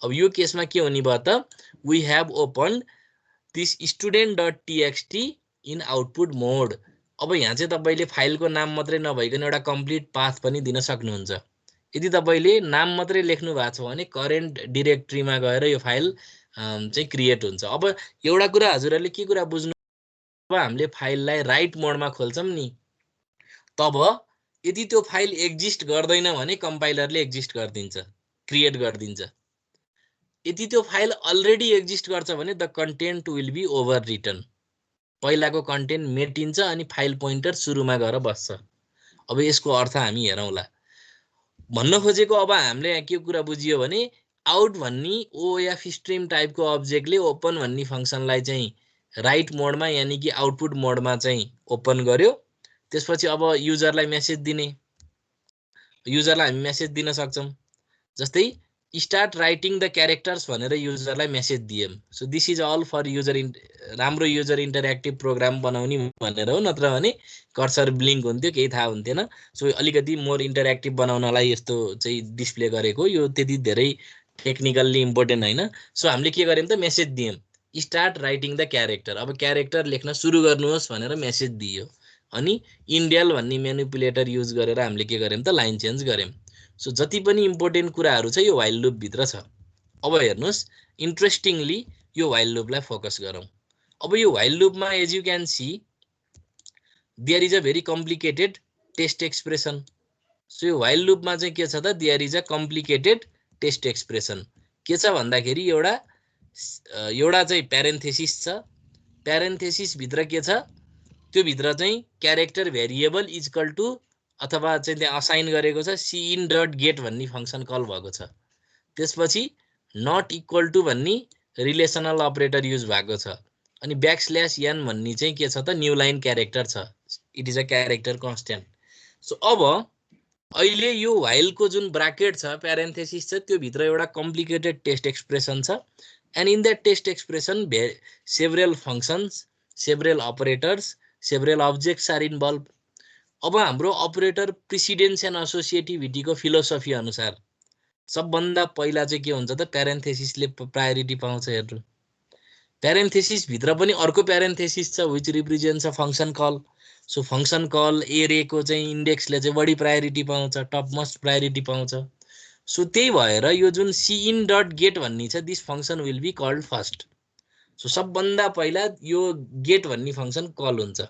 अब यो केसमा के हुने भयो त we have opened this student.txt in output mode अब यहाँ चाहिँ तपाईले फाइलको नाम मात्रै नभइकन एउटा कम्प्लिट पाथ पनि दिन सक्नुहुन्छ यदि तपाईले नाम मात्रै लेख्नु भएको छ भने करेन्ट डाइरेक्टरीमा गएर यो फाइल चाहिँ क्रिएट हुन्छ अब एउटा कुरा हजुरहरूले के कुरा बुझ्नु अब हामीले फाइललाई राइट मोडमा खोल्छौं नि तब यदि त्यो फाइल एक्जिस्ट गर्दैन भने कम्पाइलरले एक्जिस्ट गर्दिन्छ क्रिएट गर्दिन्छ यदि त्यो फाइल अलरेडी एक्जिस्ट गर्छ भने the content will be overwritten पहिलाको कन्टेन्ट मेटिन्छ अनि फाइल पोइन्टर सुरुमा गएर बस्छ अब यसको अर्थ हामी हेरौँला भन्न खोजेको अब हामीले यहाँ के कुरा बुझियो भने आउट भन्ने ofstream टाइपको अब्जेक्टले ओपन भन्ने फंक्सनलाई चाहिँ राइट मोडमा यानी कि आउटपुट मोडमा चाहिँ ओपन गर्यो त्यसपछि अब युजरलाई मेसेज दिने युजरलाई हामी मेसेज दिन सक्छौं जस्तै स्टार्ट राइटिङ द क्यारेक्टर्स भनेर युजरलाई मेसेज दियौं so this is all for user राम्रो युजर इन्टरेक्टिभ प्रोग्राम बनाउने भनेर हो नत्र भने कर्सर ब्लिङ्क हुन्थ्यो केही थाहा हुन्थेन सो अलिकति मोर इन्टरेक्टिभ बनाउनलाई यस्तो चाहिँ डिस्प्ले गरेको यो त्यति धेरै टेक्निकल्ली इम्पोर्टेन्ट हैन सो हामीले के गर्यौं त मेसेज दियौं स्टार्ट राइटिङ द क्यारेक्टर अब क्यारेक्टर लेख्न सुरु गर्नुहोस् भनेर मेसेज दियो अनि इन्डेल भन्ने म्यानिपुलेटर युज गरेर हामीले के गर्यौं त लाइन चेन्ज गर्यौं सो जति पनि इम्पोर्टेन्ट कुराहरु छ यो व्हाइल लुप भित्र छ अब हेर्नुस् इन्ट्रेस्टिङली यो व्हाइल लुपलाई फोकस गरौँ अब यो व्हाइल लुपमा as you can see there is a very complicated test expression so यो व्हाइल लुपमा चाहिँ के छ त there is a complicated test expression के छ भन्दाखेरि एउटा चाहिँ प्यारेन्थेसिस छ प्यारेन्थेसिस भित्र के छ त्यो भित्र चाहिँ क्यारेक्टर भेरिएबल इक्वल टु अथवा चाहिँ त्यहाँ असाइन गरेको छ cin.get भन्ने फंक्सन कल भएको छ त्यसपछि नट इक्वल टु भन्ने रिलेसनल अपरेटर युज भएको छ अनि \n भन्ने चाहिँ के छ त न्यू लाइन क्यारेक्टर छ it is a character constant so अब अहिले यो व्हाइल को जुन ब्राकेट छ प्यारेन्थेसिस छ त्यो भित्र एउटा कम्प्लिकेटेड टेस्ट एक्सप्रेसन छ and in that test expression several functions several operators several objects are involve अब हाम्रो अपरेटर प्रिसिडेन्स एन्ड एसोसिएटिभिटीको फिलोसफी अनुसार सबभन्दा पहिला चाहिँ के हुन्छ त प्यारेन्थेसिसले प्रायोरिटी पाउँछ हेर्नु प्यारेन्थेसिस भित्र पनि अर्को प्यारेन्थेसिस छ which represents a function call so function call एरेको चाहिँ इन्डेक्सले चाहिँ बढी प्रायोरिटी पाउँछ, टप मोस्ट प्रायोरिटी पाउँछ। सो त्यही भएर यो जुन सिइन डट गेट भन्ने छ, this function will be called first. So सबभन्दा पहिला यो गेट भन्ने फङ्सन कल हुन्छ।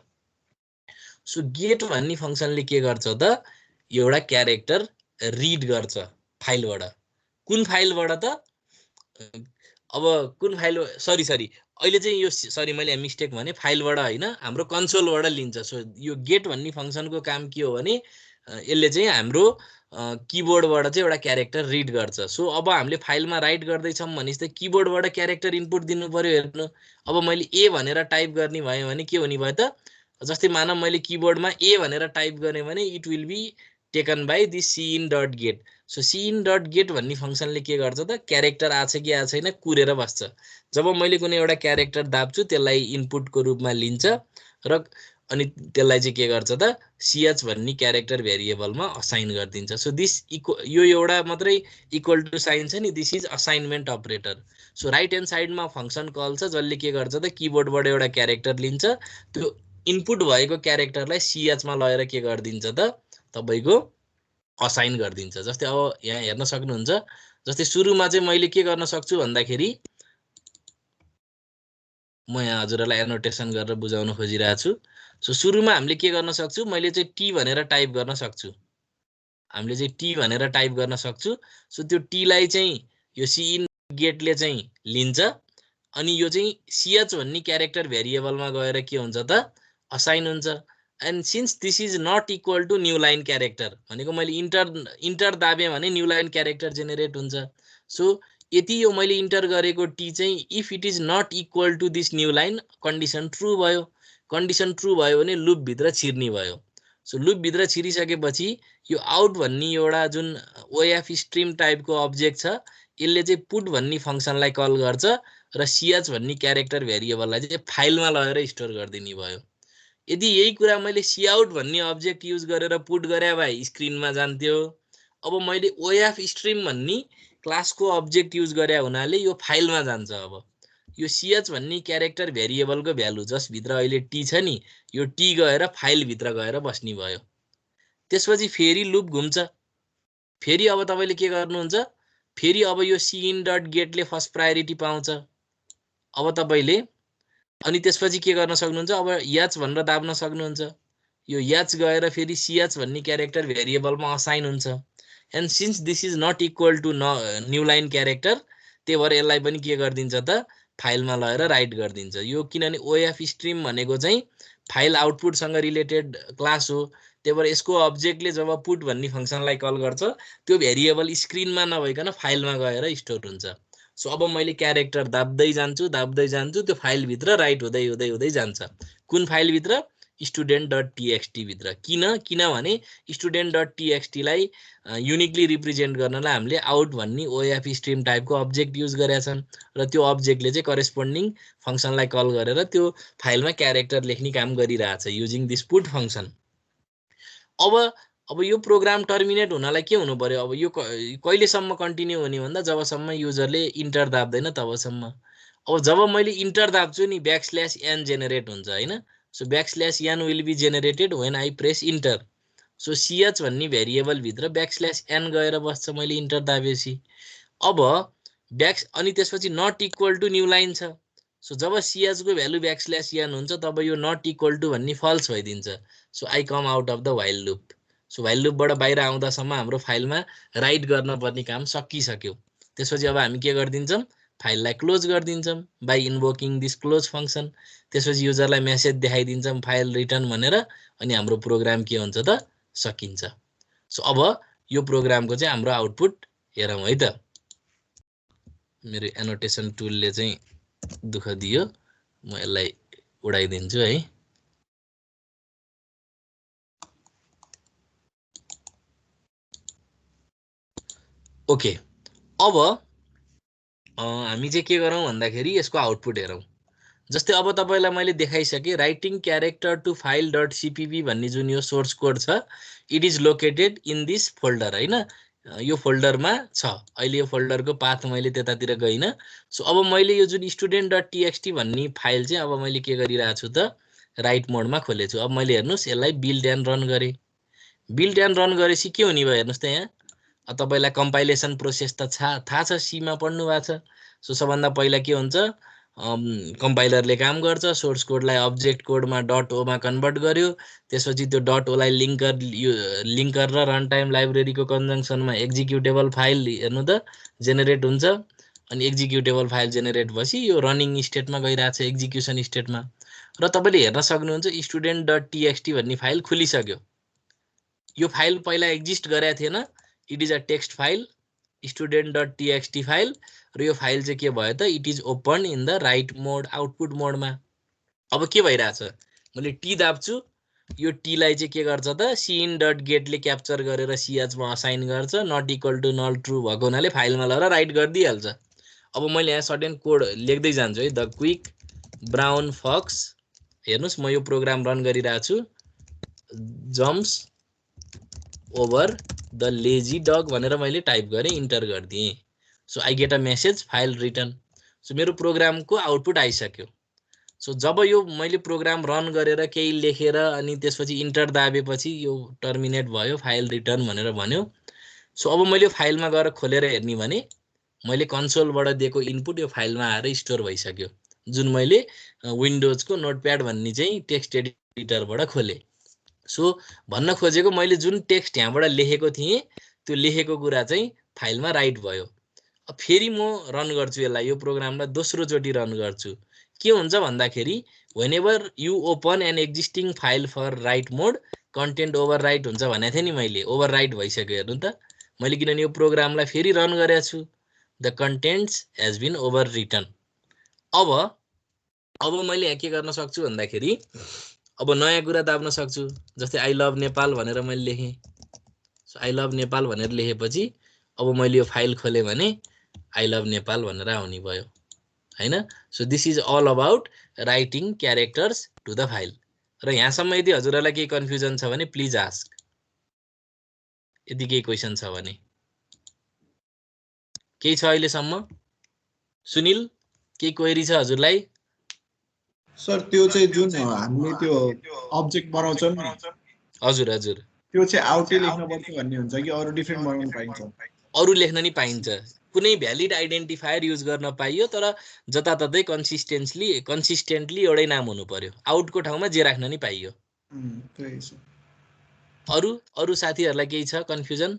सो गेट भन्ने फङ्सनले के गर्छ त, एउटा क्यारेक्टर रिड गर्छ फाइलबाट। कुन फाइलबाट त, अब कुन फाइल, सरी अहिले चाहिँ यो सरी मैले मिस्टेक भने, फाइलबाट होइन, हाम्रो कन्सोलबाट लिन्छ। सो यो गेट भन्ने फङ्सनको काम के हो भने यसले चाहिँ हाम्रो किबोर्डबाट चाहिँ एउटा क्यारेक्टर रिड गर्छ। सो अब हामीले फाइलमा राइट गर्दैछौँ भने चाहिँ किबोर्डबाट क्यारेक्टर इनपुट दिनु पर्यो। हेर्नु, अब मैले ए भनेर टाइप गर्ने भयो भने के हुने भयो त, जस्तै मानव मैले किबोर्डमा ए भनेर टाइप गरेँ भने it will be taken by this cin dot get. So cin dot get भन्ने फङ्सनले के गर्छ त, क्यारेक्टर आछ कि आएको छैन कुरेर बस्छ। जब मैले कुनै एउटा क्यारेक्टर दाब्छु त्यसलाई इनपुटको रूपमा लिन्छ र अनि त्यसलाई चाहिँ के गर्छ त, सिएच भन्ने क्यारेक्टर भेरिएबलमा असाइन गरिदिन्छ। सो दिस यो एउटा मात्रै इक्वल टु साइन छ नि, this is assignment operator. So right hand साइडमा फङ्सन कल छ जसले के गर्छ त, किबोर्डबाट एउटा क्यारेक्टर लिन्छ, त्यो इनपुट भएको क्यारेक्टरलाई सिएचमा लगेर के गरिदिन्छ त, तपाईँको असाइन गरिदिन्छ। जस्तै अब यहाँ हेर्न सक्नुहुन्छ, जस्तै सुरुमा चाहिँ मैले के गर्न सक्छु भन्दाखेरि, म यहाँ हजुरहरूलाई एनोटेसन गरेर बुझाउन खोजिरहेको छु। सो सुरुमा हामीले के गर्न सक्छु, मैले चाहिँ टी भनेर टाइप गर्न सक्छु, हामीले चाहिँ टी भनेर टाइप गर्न सक्छु। सो त्यो टीलाई चाहिँ यो सिइन गेटले चाहिँ लिन्छ अनि यो चाहिँ सिएच भन्ने क्यारेक्टर भेरिएबलमा गएर के हुन्छ त, असाइन हुन्छ। And since this is not equal to new line character, भनेको मैले इन्टर दाबेँ भने न्यू लाइन क्यारेक्टर जेनेरेट हुन्छ। सो यति यो मैले इन्टर गरेको टी चाहिँ if it is not equal to this new line, condition true भयो। कन्डिसन ट्रु भयो भने लुपभित्र छिर्ने भयो। सो लुपभित्र छिरिसकेपछि यो आउट भन्ने एउटा जुन ओएफ स्ट्रिम टाइपको अब्जेक्ट छ, यसले चाहिँ पुट भन्ने फङ्सनलाई कल गर्छ र सिएच भन्ने क्यारेक्टर भेरिएबललाई चाहिँ फाइलमा लगेर स्टोर गरिदिने भयो। यदि यही कुरा मैले सिआउट भन्ने अब्जेक्ट युज गरेर पुट गरे भए स्क्रिनमा जान्थ्यो। अब मैले ओएफ स्ट्रिम भन्ने क्लासको अब्जेक्ट युज गरे हुनाले यो फाइलमा जान्छ। अब यो सिएच भन्ने क्यारेक्टर भेरिएबलको भ्यालु जसभित्र अहिले टी छ नि, यो टी गएर फाइलभित्र गएर बस्ने भयो। त्यसपछि फेरि लुप घुम्छ। फेरि अब तपाईँले के गर्नुहुन्छ, फेरि अब यो सिइन डट गेटले फर्स्ट प्रायोरिटी पाउँछ। अब तपाईँले अनि त्यसपछि के गर्न सक्नुहुन्छ, अब एच भनेर दाब्न सक्नुहुन्छ। यो एच गएर फेरि सिएच भन्ने क्यारेक्टर भेरिएबलमा असाइन हुन्छ। And since this is not equal to new line character, त्यही भएर यसलाई पनि के गरिदिन्छ त, फाइलमा लगेर राइट गरिदिन्छ। यो किनभने ओएफ स्ट्रिम भनेको चाहिँ फाइल आउटपुटसँग रिलेटेड क्लास हो, त्यही भएर यसको अब्जेक्टले जब पुट भन्ने फङ्सनलाई कल गर्छ त्यो भेरिएबल स्क्रिनमा नभइकन फाइलमा गएर स्टोर हुन्छ। सो अब मैले क्यारेक्टर दाब्दै जान्छु त्यो फाइलभित्र राइट हुँदै हुँदै हुँदै जान्छ। कुन फाइलभित्र, स्टुडेन्ट डट टिएक्सटी भित्र। किनभने स्टुडेन्ट डट टिएक्सटीलाई युनिकली रिप्रेजेन्ट गर्नलाई हामीले आउट भन्ने ओएफ स्ट्रिम टाइपको अब्जेक्ट युज गरेका छन् र त्यो अब्जेक्टले चाहिँ करेस्पोन्डिङ फङ्सनलाई कल गरेर त्यो फाइलमा क्यारेक्टर लेख्ने काम गरिरहेछ युजिङ दिस पुट फङ्सन। अब यो प्रोग्राम टर्मिनेट हुनलाई के हुनु पर्यो, अब यो कहिलेसम्म कन्टिन्यू हुने भन्दा जबसम्म युजरले इन्टर दाब्दैन तबसम्म। अब जब मैले इन्टर दाब्छु नि, ब्याकस्ल्यास एन जेनेरेट हुन्छ होइन। So backslash n will be generated when I press enter. So CH भन्ने भेरिएबलभित्र ब्याकस्ल्यास एन गएर बस्छ मैले इन्टर दाबेपछि। अब अनि त्यसपछि not equal to new line छ। सो जब सिएचको भ्यालु ब्याकस्ल्यास एन हुन्छ तब यो नट इक्वल टु भन्ने फल्स भइदिन्छ। So I come out of the while loop. So while लुपबाट बाहिर आउँदासम्म हाम्रो फाइलमा राइट गर्नुपर्ने काम सकिसक्यो। त्यसपछि अब हामी के गरिदिन्छौँ, फाइललाई क्लोज गरिदिन्छौँ बाई इन्भोकिङ दिस क्लोज फङ्सन। त्यसपछि युजरलाई मेसेज देखाइदिन्छौँ फाइल रिटर्न भनेर, अनि हाम्रो प्रोग्राम के हुन्छ त, सकिन्छ। सो अब यो प्रोग्रामको चाहिँ हाम्रो आउटपुट हेरौँ है त। मेरो एनोटेसन टुलले चाहिँ दुःख दियो, म यसलाई उडाइदिन्छु है। ओके, अब हामी चाहिँ के गरौँ भन्दाखेरि यसको आउटपुट हेरौँ। जस्तै अब तपाईँलाई मैले देखाइसकेँ, writing character to file dot CPP भन्ने जुन यो सोर्स कोड छ, it is located in this folder होइन। यो फोल्डरमा छ। अहिले यो फोल्डरको पाथ मैले त्यतातिर गइनँ। सो अब मैले यो जुन स्टुडेन्ट डट टिएक्सटी भन्ने फाइल चाहिँ अब मैले के गरिरहेको छु त, राइट मोडमा खोलेछु। अब मैले हेर्नुस् यसलाई बिल्ड एन्ड रन गरे। बिल्ड एन्ड रन गरेपछि के हुने भयो हेर्नुस् त यहाँ। तपाईलाई कम्पाइलेसन प्रोसेस त थाहा छ, सी मा पढ्नु भएको छ। सो सबभन्दा पहिला के हुन्छ, कम्पाइलरले काम गर्छ, सोर्स कोडलाई अब्जेक्ट कोडमा .o मा कन्भर्ट गर्यो। त्यसपछि त्यो .o लाई लिङ्कर र रन टाइम लाइब्रेरीको कन्जङ्सनमा एक्जिक्युटेबल फाइल हेर्नु त जेनेरेट हुन्छ। अनि एक्जिक्युटेबल फाइल जेनेरेट भएपछि यो रनिङ स्टेटमा गइरहेछ, एक्जिक्युसन स्टेटमा। र तपाईँले हेर्न सक्नुहुन्छ student.txt भन्ने फाइल खुलिसक्यो। यो फाइल पहिला एक्जिस्ट गरेको थिएन, it is a text file, student.txt file. र यो फाइल चाहिँ के भयो त, it is open in the right mode, output मोडमा। अब के भइरहेछ, मैले टी दाब्छु, यो टीलाई चाहिँ के गर्छ त, sin.get ले क्याप्चर गरेर ch मा असाइन गर्छ। Not equal to null true भएको हुनाले फाइलमा लगेर राइट गरिदिइहाल्छ। अब मैले यहाँ सर्टेन कोड लेख्दै जान्छु है। द क्विक ब्राउन फक्स, हेर्नुस् म यो प्रोग्राम रन गरिरहेको छु, jumps over the lazy dog भनेर मैले टाइप गरेँ, इन्टर गरिदिएँ। So I get a message file return. So मेरो प्रोग्रामको आउटपुट आइसक्यो। सो जब यो मैले प्रोग्राम रन गरेर केही लेखेर अनि त्यसपछि इन्टर दाबेपछि यो टर्मिनेट भयो, फाइल रिटर्न भनेर भन्यो। सो अब मैले फाइलमा गएर खोलेर हेर्ने भने मैले कन्सोलबाट दिएको इनपुट यो फाइलमा आएर स्टोर भइसक्यो, जुन मैले विन्डोजको नोटप्याड भन्ने चाहिँ टेक्स्ट एडिटरबाट खोलेँ। सो भन्न खोजेको मैले जुन टेक्स्ट यहाँबाट लेखेको थिएँ त्यो लेखेको कुरा चाहिँ फाइलमा राइट भयो। अब फेरि म रन गर्छु यसलाई, यो प्रोग्रामलाई दोस्रो चोटि रन गर्छु। के हुन्छ भन्दाखेरि whenever you open an existing file for write mode, content overwrite हुन्छ भनेको थिएँ नि मैले, ओभर राइट भइसक्यो। हेर्नु त मैले किनभने यो प्रोग्रामलाई फेरि रन गरेको छु, the contents has been overwritten. अब मैले यहाँ के गर्न सक्छु भन्दाखेरि अब नयाँ कुरा दाब्न सक्छु। जस्तै आई लभ नेपाल भनेर मैले लेखेँ। सो आई लभ नेपाल भनेर लेखेपछि अब मैले यो फाइल खोलेँ भने आई लभ नेपाल भनेर आउने भयो हैन। So this is all about writing characters to the file. र यहाँसम्म यदि हजुरहरूलाई केही कन्फ्युजन छ भने प्लिज आस्क, यदि केही क्वेसन छ भने। केही छ अहिलेसम्म? सुनिल, केही क्वेरी छ हजुरलाई? सर त्यो चाहिँ जुन हामीले त्यो अब्जेक्ट बनाउँछौँ नि, हजुर हजुर, त्यो चाहिँ आउटै लेख्न पर्छ भन्ने हुन्छ कि अरु डिफरेन्ट बनाउन पाइन्छ? अरु लेख्न नि पाइन्छ, कुनै भ्यालिड आइडेन्टिफायर युज गर्न पाइयो, तर जताततै कन्सिस्टेन्टली एउटै नाम हुनु पर्यो। आउटको ठाउँमा जे राख्न नि पाइयो। त्यही छ। अरु साथीहरूलाई केही छ कन्फ्युजन?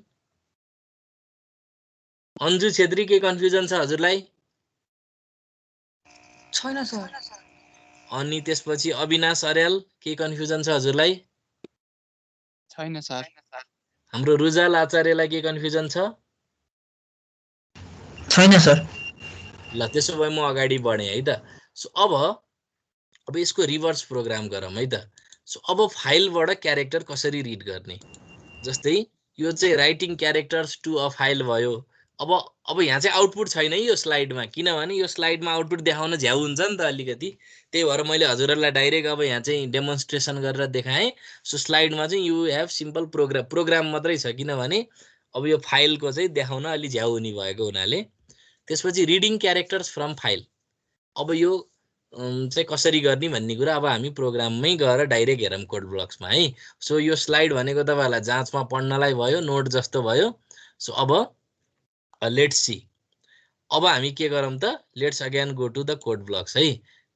अन्जु छेत्री, के कन्फ्युजन छ हजुरलाई? छैन सर। अनि त्यसपछि अविनाश अर्याल, के कन्फ्युजन छ हजुरलाई? छैन सर। हाम्रो रुजाल आचार्यलाई के कन्फ्युजन छ? छैन सर। ल त्यसो भए म अगाडि बढेँ है त। सो अब यसको रिभर्स प्रोग्राम गरौँ है त। सो अब फाइलबाट क्यारेक्टर कसरी रिड गर्ने, जस्तै यो चाहिँ writing characters to a file भयो। अब यहाँ चाहिँ आउटपुट छैन है यो स्लाइडमा, किनभने यो स्लाइडमा आउटपुट देखाउन झ्याउ हुन्छ नि त अलिकति। त्यही भएर मैले हजुरहरूलाई डाइरेक्ट अब यहाँ चाहिँ डेमोन्स्ट्रेसन गरेर देखाएँ। सो स्लाइडमा चाहिँ यु हेभ सिम्पल प्रोग्राम मात्रै छ, किनभने अब यो फाइलको चाहिँ देखाउन अलि झ्याउ हुने भएको हुनाले। त्यसपछि रिडिङ क्यारेक्टर्स फ्रम फाइल, अब यो चाहिँ कसरी गर्ने भन्ने कुरा अब हामी प्रोग्राममै गएर डाइरेक्ट हेरौँ कोड ब्लक्समा है। सो यो स्लाइड भनेको तपाईँहरूलाई जाँचमा पढ्नलाई भयो, नोट जस्तो भयो। सो अब लेट्स सी, अब हामी के गरौँ त, let's again go to the code blocks है।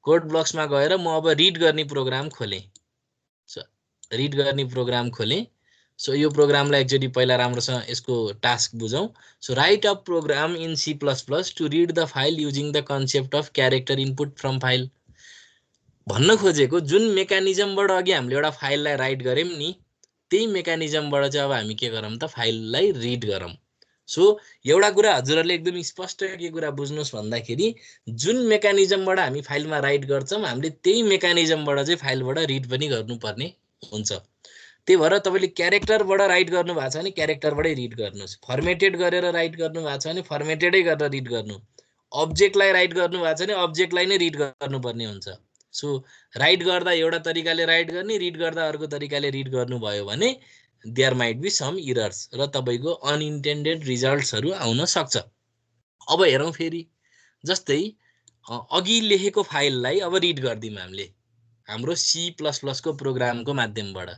कोड ब्लक्समा गएर म अब रिड गर्ने प्रोग्राम खोलेँ। सो रिड गर्ने प्रोग्राम खोलेँ। सो यो प्रोग्रामलाई एकचोटि पहिला राम्रोसँग यसको टास्क बुझौँ। So write a program in C++ to read the file using the concept of character input from file. भन्न खोजेको जुन मेकानिजमबाट अघि हामीले एउटा फाइललाई राइट गऱ्यौँ नि, त्यही मेकानिजमबाट चाहिँ अब हामी के गरौँ त, फाइललाई रिड गरौँ। सो एउटा कुरा हजुरहरूले एकदम स्पष्ट के कुरा बुझ्नुहोस् भन्दाखेरि जुन मेकानिजमबाट हामी फाइलमा राइट गर्छौँ हामीले त्यही मेकानिजमबाट चाहिँ फाइलबाट रिड पनि गर्नुपर्ने हुन्छ। त्यही भएर तपाईँले क्यारेक्टरबाट राइट गर्नुभएको छ भने क्यारेक्टरबाटै रिड गर्नुहोस्, फर्मेटेड गरेर राइट गर्नुभएको छ भने फर्मेटेडै गरेर रिड गर्नु, अब्जेक्टलाई राइट गर्नुभएको छ भने अब्जेक्टलाई नै रिड गर्नुपर्ने हुन्छ। सो राइट गर्दा एउटा तरिकाले राइट गर्ने, रिड गर्दा अर्को तरिकाले रिड गर्नुभयो भने there might be some errors र तपाईँको अनइन्टेन्डेड रिजल्ट्सहरू आउन सक्छ। अब हेरौँ फेरि, जस्तै अघि लेखेको फाइललाई अब रिड गरिदिउँ हामीले। हाम्रो C++ को प्रोग्रामको माध्यमबाट।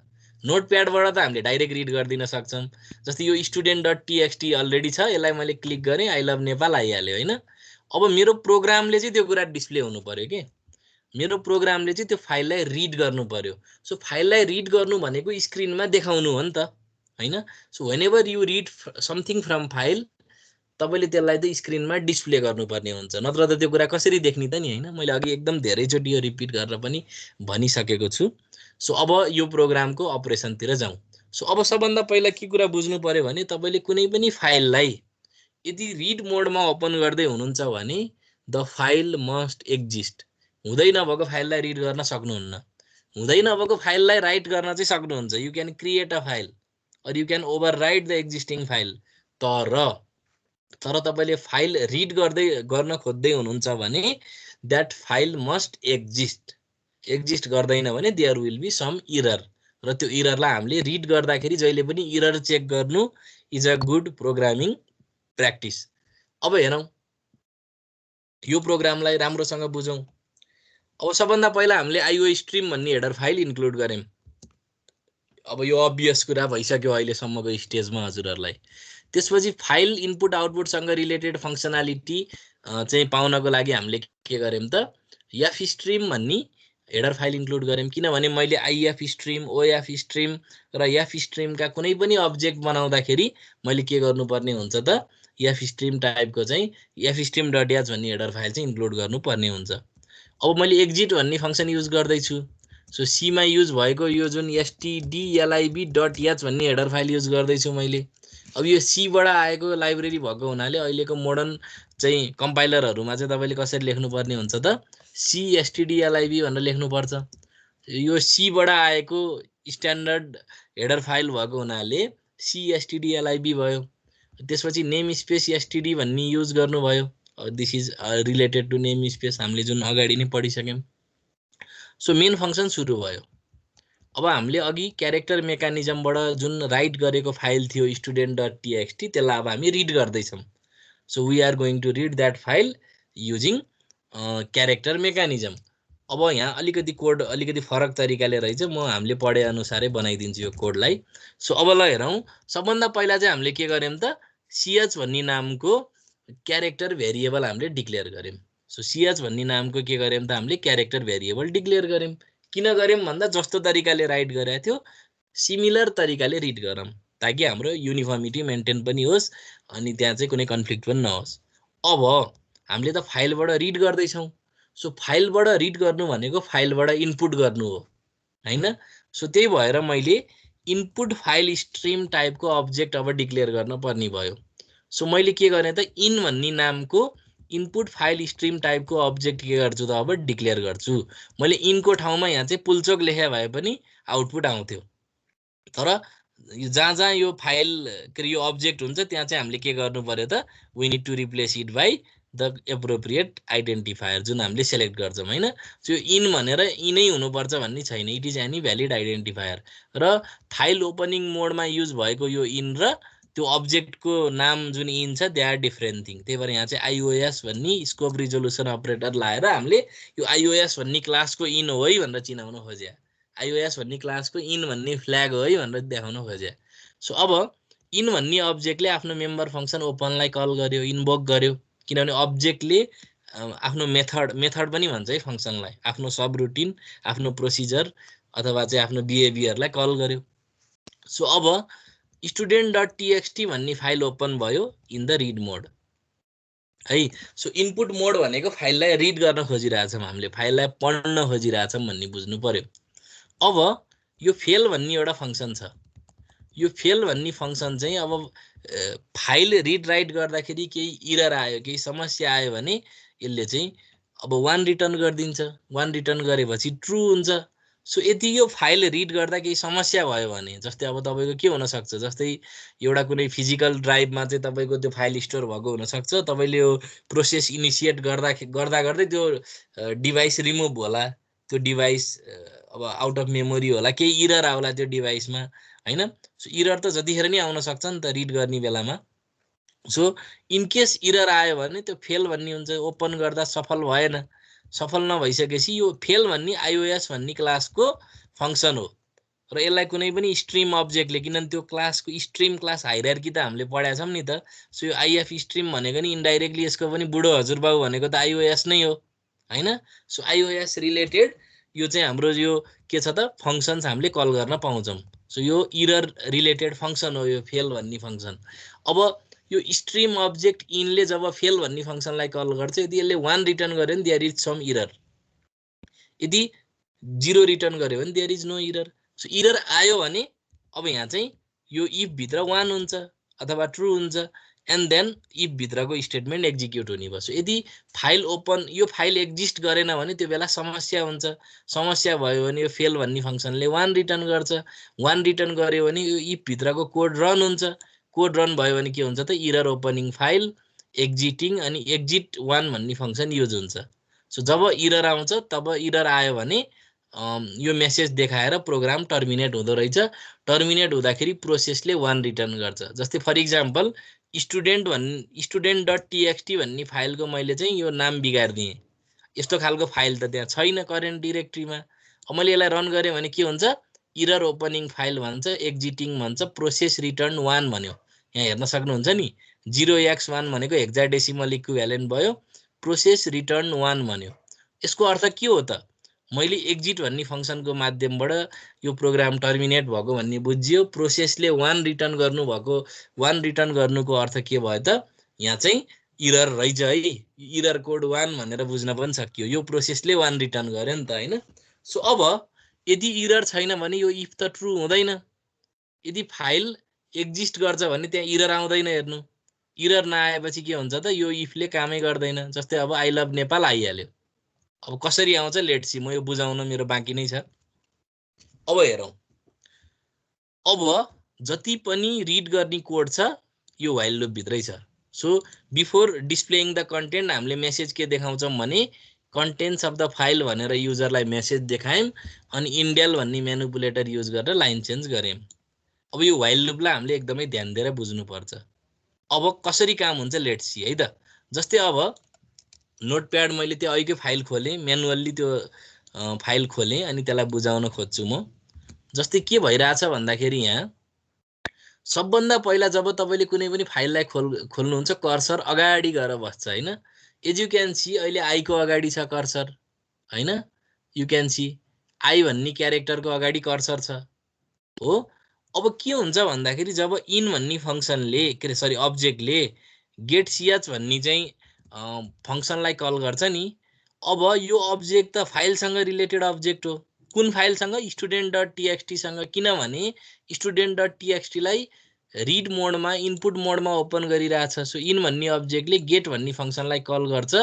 नोटप्याडबाट त हामीले डाइरेक्ट रिड गरिदिन सक्छौँ। जस्तै यो student.txt अलरेडी छ, यसलाई मैले क्लिक गरेँ, आई लभ नेपाल आइहाल्यो होइन। अब मेरो प्रोग्रामले चाहिँ त्यो कुरा डिस्प्ले हुनु पर्यो के, मेरो प्रोग्रामले चाहिँ त्यो फाइललाई रिड गर्नु पर्यो। सो फाइललाई रिड गर्नु भनेको स्क्रिनमा देखाउनु हो नि त होइन। So whenever you read something from file, तपाईँले त्यसलाई त स्क्रिनमा डिस्प्ले गर्नुपर्ने हुन्छ, नत्र त त्यो कुरा कसरी देख्ने त नि होइन। मैले अघि एकदम धेरैचोटि यो रिपिट गरेर पनि भनिसकेको छु। सो अब यो प्रोग्रामको अपरेसनतिर जाउँ। सो अब सबभन्दा पहिला के कुरा बुझ्नु पर्यो भने तपाईँले कुनै पनि फाइललाई यदि रिड मोडमा ओपन गर्दै हुनुहुन्छ भने द फाइल मस्ट एक्जिस्ट। हुँदै नभएको फाइललाई रिड गर्न सक्नुहुन्न, हुँदै नभएको फाइललाई राइट गर्न चाहिँ सक्नुहुन्छ। You can create a file or you can overwrite the existing file. तर तपाईँले फाइल रिड गर्न खोज्दै हुनुहुन्छ भने द्याट फाइल मस्ट एक्जिस्ट गर्दैन भने there will be some error, र त्यो इररलाई हामीले रिड गर्दाखेरि जहिले पनि इरर चेक गर्नु is a good programming practice. अब हेरौँ यो प्रोग्रामलाई राम्रोसँग बुझौँ। अब सबभन्दा पहिला हामीले आइओ स्ट्रिम भन्ने हेडर फाइल इन्क्लुड गर्यौँ। अब यो अभियस कुरा भइसक्यो अहिलेसम्मको स्टेजमा हजुरहरूलाई। त्यसपछि फाइल इनपुट आउटपुटसँग रिलेटेड फङ्सनालिटी चाहिँ पाउनको लागि हामीले के गर्यौँ त एफ स्ट्रिम भन्ने हेडर फाइल इन्क्लुड गर्यौँ। किनभने मैले आइएफ स्ट्रिम, ओएफ स्ट्रिम र एफ स्ट्रिमका कुनै पनि अब्जेक्ट बनाउँदाखेरि मैले के गर्नुपर्ने हुन्छ त एफ स्ट्रिम टाइपको चाहिँ एफ स्ट्रिम डट एच भन्ने हेडर फाइल चाहिँ इन्क्लुड गर्नुपर्ने हुन्छ। अब मैले एक्जिट भन्ने फङ्सन युज गर्दैछु। सो सीमा युज भएको यो जुन stdlib डट एच भन्ने हेडर फाइल युज गर्दैछु मैले। अब यो सीबाट आएको लाइब्रेरी भएको हुनाले अहिलेको मोडर्न चाहिँ कम्पाइलरहरूमा चाहिँ तपाईँले कसरी लेख्नुपर्ने हुन्छ त सी stdlib भनेर लेख्नुपर्छ। यो सीबाट आएको स्ट्यान्डर्ड हेडर फाइल भएको हुनाले सी stdlib भयो। त्यसपछि नेम स्पेस std भन्ने युज गर्नुभयो। This is related to name space, हामीले जुन अगाडि नै पढिसक्यौँ। सो मेन फङ्सन सुरु भयो। अब हामीले अघि क्यारेक्टर मेकानिजमबाट जुन राइट गरेको फाइल थियो student.txt, त्यसलाई अब हामी रिड गर्दैछौँ। So we are going to read that file using character mechanism. अब यहाँ अलिकति कोड अलिकति फरक तरिकाले रहेछ, म हामीले पढे अनुसारै बनाइदिन्छु यो कोडलाई। सो अब ल हेरौँ। सबभन्दा पहिला चाहिँ हामीले के गर्यौँ त ch भन्ने नामको क्यारेक्टर भेरिएबल हामीले डिक्लेयर गर्यौँ। सो ch भन्ने नामको के गर्यौँ त हामीले क्यारेक्टर भेरिएबल डिक्लेयर गर्यौँ। किन गर्यौँ भन्दा जस्तो तरिकाले राइट गरेको थियो सिमिलर तरिकाले रिड गरौँ, ताकि हाम्रो युनिफर्मिटी मेन्टेन पनि होस् अनि त्यहाँ चाहिँ कुनै कन्फ्लिक्ट पनि नहोस्। अब हामीले त फाइलबाट रिड गर्दैछौँ। सो फाइलबाट रिड गर्नु भनेको फाइलबाट इनपुट गर्नु हो होइन। सो त्यही भएर मैले इनपुट फाइल स्ट्रिम टाइपको अब्जेक्ट अब डिक्लेयर गर्न पर्ने भयो। सो मैले के गरेँ त इन भन्ने नामको इनपुट फाइल स्ट्रिम टाइपको अब्जेक्ट के गर्छु त अब डिक्लेयर गर्छु। मैले इनको ठाउँमा यहाँ चाहिँ पुल्चोक लेखे भए पनि आउटपुट आउँथ्यो, तर जहाँ जहाँ यो फाइल यो अब्जेक्ट हुन्छ त्यहाँ चाहिँ हामीले के गर्नु पर्यो त we need to replace it by the appropriate identifier जुन हामीले सेलेक्ट गर्छौँ होइन। सो इन भनेर इनै हुनुपर्छ भन्ने छैन, it is any valid identifier. र फाइल ओपनिङ मोडमा युज भएको यो इन र त्यो अब्जेक्टको नाम जुन इन छ दे आर डिफ्रेन्ट थिङ। त्यही भएर यहाँ चाहिँ आइओएस भन्ने स्कोप रिजोल्युसन अपरेटर लाएर हामीले यो आइओएस भन्ने क्लासको इन हो है भनेर चिनाउन खोज्या, आइओएस भन्ने क्लासको इन भन्ने फ्ल्याग हो है भनेर देखाउन खोज्या। सो अब इन भन्ने अब्जेक्टले आफ्नो मेम्बर फङ्सन ओपनलाई कल गर्यो, इन्भोक गर्यो, किनभने अब्जेक्टले आफ्नो मेथड पनि भन्छ है फङ्सनलाई, आफ्नो सब रुटिन, आफ्नो प्रोसिजर अथवा चाहिँ आफ्नो बिहेभियरलाई कल गर्यो। सो अब student.txt भन्ने फाइल ओपन भयो इन द रिड मोड है। सो इनपुट मोड भनेको फाइललाई रिड गर्न खोजिरहेछौँ हामीले, फाइललाई पढ्न खोजिरहेछौँ भन्ने बुझ्नु पर्यो। अब यो फेल भन्ने एउटा फङ्सन छ। यो फेल भन्ने फङ्सन चाहिँ अब फाइल रिड राइट गर्दाखेरि केही इरर आयो, केही समस्या आयो भने यसले चाहिँ अब 1 रिटर्न गरिदिन्छ। 1 रिटर्न गरेपछि ट्रु हुन्छ। सो यदि यो फाइल रिड गर्दा केही समस्या भयो भने, जस्तै अब तपाईँको के हुनसक्छ, जस्तै एउटा कुनै फिजिकल ड्राइभमा चाहिँ तपाईँको त्यो फाइल स्टोर भएको हुनसक्छ, तपाईँले यो प्रोसेस इनिसिएट गर्दै त्यो डिभाइस रिमुभ होला, त्यो डिभाइस अब आउट अफ मेमोरी होला, केही इरर आउला त्यो डिभाइसमा होइन। सो इरर त जतिखेर नै आउन सक्छ नि त रिड गर्ने बेलामा। सो इन केस इरर आयो भने त्यो फेल भन्ने हुन्छ, ओपन गर्दा सफल भएन, सफल नभइसकेपछि यो फेल भन्ने iOS भन्ने क्लासको फङ्सन हो र यसलाई कुनै पनि स्ट्रिम अब्जेक्टले, किनभने त्यो क्लासको स्ट्रिम क्लास हाइरार्की त हामीले पढाएको छौँ नि त। सो यो आइएफ स्ट्रिम भनेको नि इन्डाइरेक्टली यसको पनि बुढो हजुरबाउ भनेको त iOS नै हो हैन। सो iOS रिलेटेड यो चाहिँ हाम्रो यो के छ त फङ्सन्स हामीले कल गर्न पाउँछौँ। सो यो इरर रिलेटेड फङ्सन हो यो फेल भन्ने फङ्सन। अब यो स्ट्रिम अब्जेक्ट इनले जब फेल भन्ने फङ्सनलाई कल गर्छ, यदि यसले 1 रिटर्न गर्यो भने देयर इज सम इरर, यदि 0 रिटर्न गर्यो भने there is no error. So error आयो भने अब यहाँ चाहिँ यो इफ भित्र 1 हुन्छ अथवा ट्रु हुन्छ एन्ड देन इफ भित्रको स्टेटमेन्ट एक्जिक्युट हुने भयो। सो यदि फाइल ओपन, यो फाइल एक्जिस्ट गरेन भने त्यो बेला समस्या हुन्छ, समस्या भयो भने यो फेल भन्ने फङ्सनले 1 रिटर्न गर्छ, 1 रिटर्न गर्यो भने यो इफ भित्रको कोड रन हुन्छ, कोड रन भयो भने के हुन्छ त इरर ओपनिङ फाइल एक्जिटिङ अनि एक्जिट 1 भन्ने फङ्सन युज हुन्छ। सो जब इरर आउँछ तब इरर आयो भने यो मेसेज देखाएर प्रोग्राम टर्मिनेट हुँदो रहेछ। टर्मिनेट हुँदाखेरि प्रोसेसले 1 रिटर्न गर्छ। जस्तै फर इक्जाम्पल student.txt भन्ने फाइलको मैले चाहिँ यो नाम बिगारिदिएँ, यस्तो खालको फाइल त त्यहाँ छैन करेन्ट डिरेक्ट्रीमा। अब मैले यसलाई रन गरेँ भने के हुन्छ, इरर ओपनिङ फाइल भन्छ, एक्जिटिङ भन्छ, प्रोसेस रिटर्न 1 भन्यो। यहाँ हेर्न सक्नुहुन्छ नि 0x1 भनेको हेक्साडेसिमल इक्विभ्यालेन्ट भयो, प्रोसेस रिटर्न 1 भन्यो। यसको अर्थ के हो त, मैले एक्जिट भन्ने फङ्सनको माध्यमबाट यो प्रोग्राम टर्मिनेट भएको भन्ने बुझियो, प्रोसेसले 1 रिटर्न गर्नुभएको, 1 रिटर्न गर्नुको अर्थ के भयो त यहाँ चाहिँ इरर रहेछ है, इरर कोड 1 भनेर बुझ्न पनि सकियो, यो प्रोसेसले 1 रिटर्न गर्यो नि त हैन। सो अब यदि इरर छैन भने यो इफ त ट्रु हुँदैन, यदि फाइल एक्जिस्ट गर्छ भने त्यहाँ इरर आउँदैन। हेर्नु इरर नआएपछि के हुन्छ त यो इफले कामै गर्दैन। जस्तै अब आई लभ नेपाल आइहाल्यो, अब कसरी आउँछ लेट्स सी, म यो बुझाउन मेरो बाँकी नै छ। अब हेरौँ, अब जति पनि रिड गर्ने कोड छ यो व्हाइल लुप भित्रै छ। So before displaying the content हामीले मेसेज के देखाउँछौँ भने कन्टेन्ट्स अफ द फाइल भनेर युजरलाई मेसेज देखायौँ अनि इन्डेल भन्ने म्यानिपुलेटर युज गरेर लाइन चेन्ज गर्यौँ। अब यो व्हाइल लुपलाई हामीले एकदमै ध्यान दिएर बुझ्नुपर्छ। अब कसरी काम हुन्छ लेट्स सी है त। जस्तै अब नोटप्याड मैले त्यो अघिकै फाइल खोलेँ, म्यानुअल्ली त्यो फाइल खोलेँ अनि त्यसलाई बुझाउन खोज्छु म। जस्तै के भइरहेछ भन्दाखेरि यहाँ सबभन्दा पहिला जब तपाईँले कुनै पनि फाइललाई खोल्नुहुन्छ कर्सर अगाडि गएर बस्छ हैन। एज यु क्यान सी अहिले आईको अगाडि छ कर्सर हैन, यु क्यान सी आई भन्ने क्यारेक्टरको अगाडि कर्सर छ हो। अब के हुन्छ भन्दाखेरि जब इन भन्ने फङ्सनले के अरे सरी अब्जेक्टले गेट सिएच भन्ने चाहिँ फङ्सनलाई कल गर्छ नि, अब यो अब्जेक्ट त फाइलसँग रिलेटेड अब्जेक्ट हो। कुन फाइलसँग, student.txt सँग, किनभने student.txt लाई रिड मोडमा इनपुट मोडमा ओपन गरिरहेछ। सो इन भन्ने अब्जेक्टले गेट भन्ने फङ्सनलाई कल गर्छ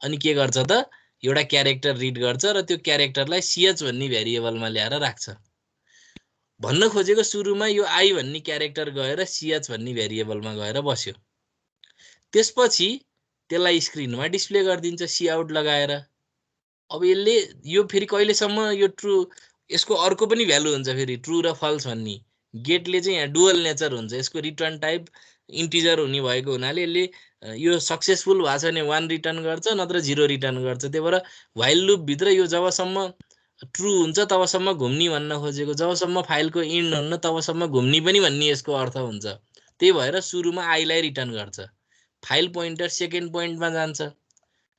अनि के गर्छ त एउटा क्यारेक्टर रिड गर्छ र त्यो क्यारेक्टरलाई सिएच भन्ने भेरिएबलमा ल्याएर राख्छ। भन्न खोजेको सुरुमा यो आई भन्ने क्यारेक्टर गएर सिएच भन्ने भेरिएबलमा गएर बस्यो, त्यसपछि त्यसलाई स्क्रिनमा डिस्प्ले गरिदिन्छ सी आउट लगाएर। अब यसले यो फेरि कहिलेसम्म यो ट्रु, यसको अर्को पनि भ्यालु हुन्छ फेरि ट्रु र फल्स भन्ने। गेटले चाहिँ यहाँ डुअल नेचर हुन्छ, यसको रिटर्न टाइप इन्टिजर हुने भएको हुनाले यसले यो सक्सेसफुल भएको छ भने 1 रिटर्न गर्छ नत्र 0 रिटर्न गर्छ। त्यही भएर व्हाइल लुप भित्र यो जबसम्म ट्रु हुन्छ तबसम्म घुम्ने भन्न खोजेको, जबसम्म फाइलको इन्ड हुन्न तबसम्म घुम्ने पनि भन्ने यसको अर्थ हुन्छ। त्यही भएर सुरुमा आईलाई रिटर्न गर्छ, फाइल पोइन्टर सेकेन्ड पोइन्टमा जान्छ,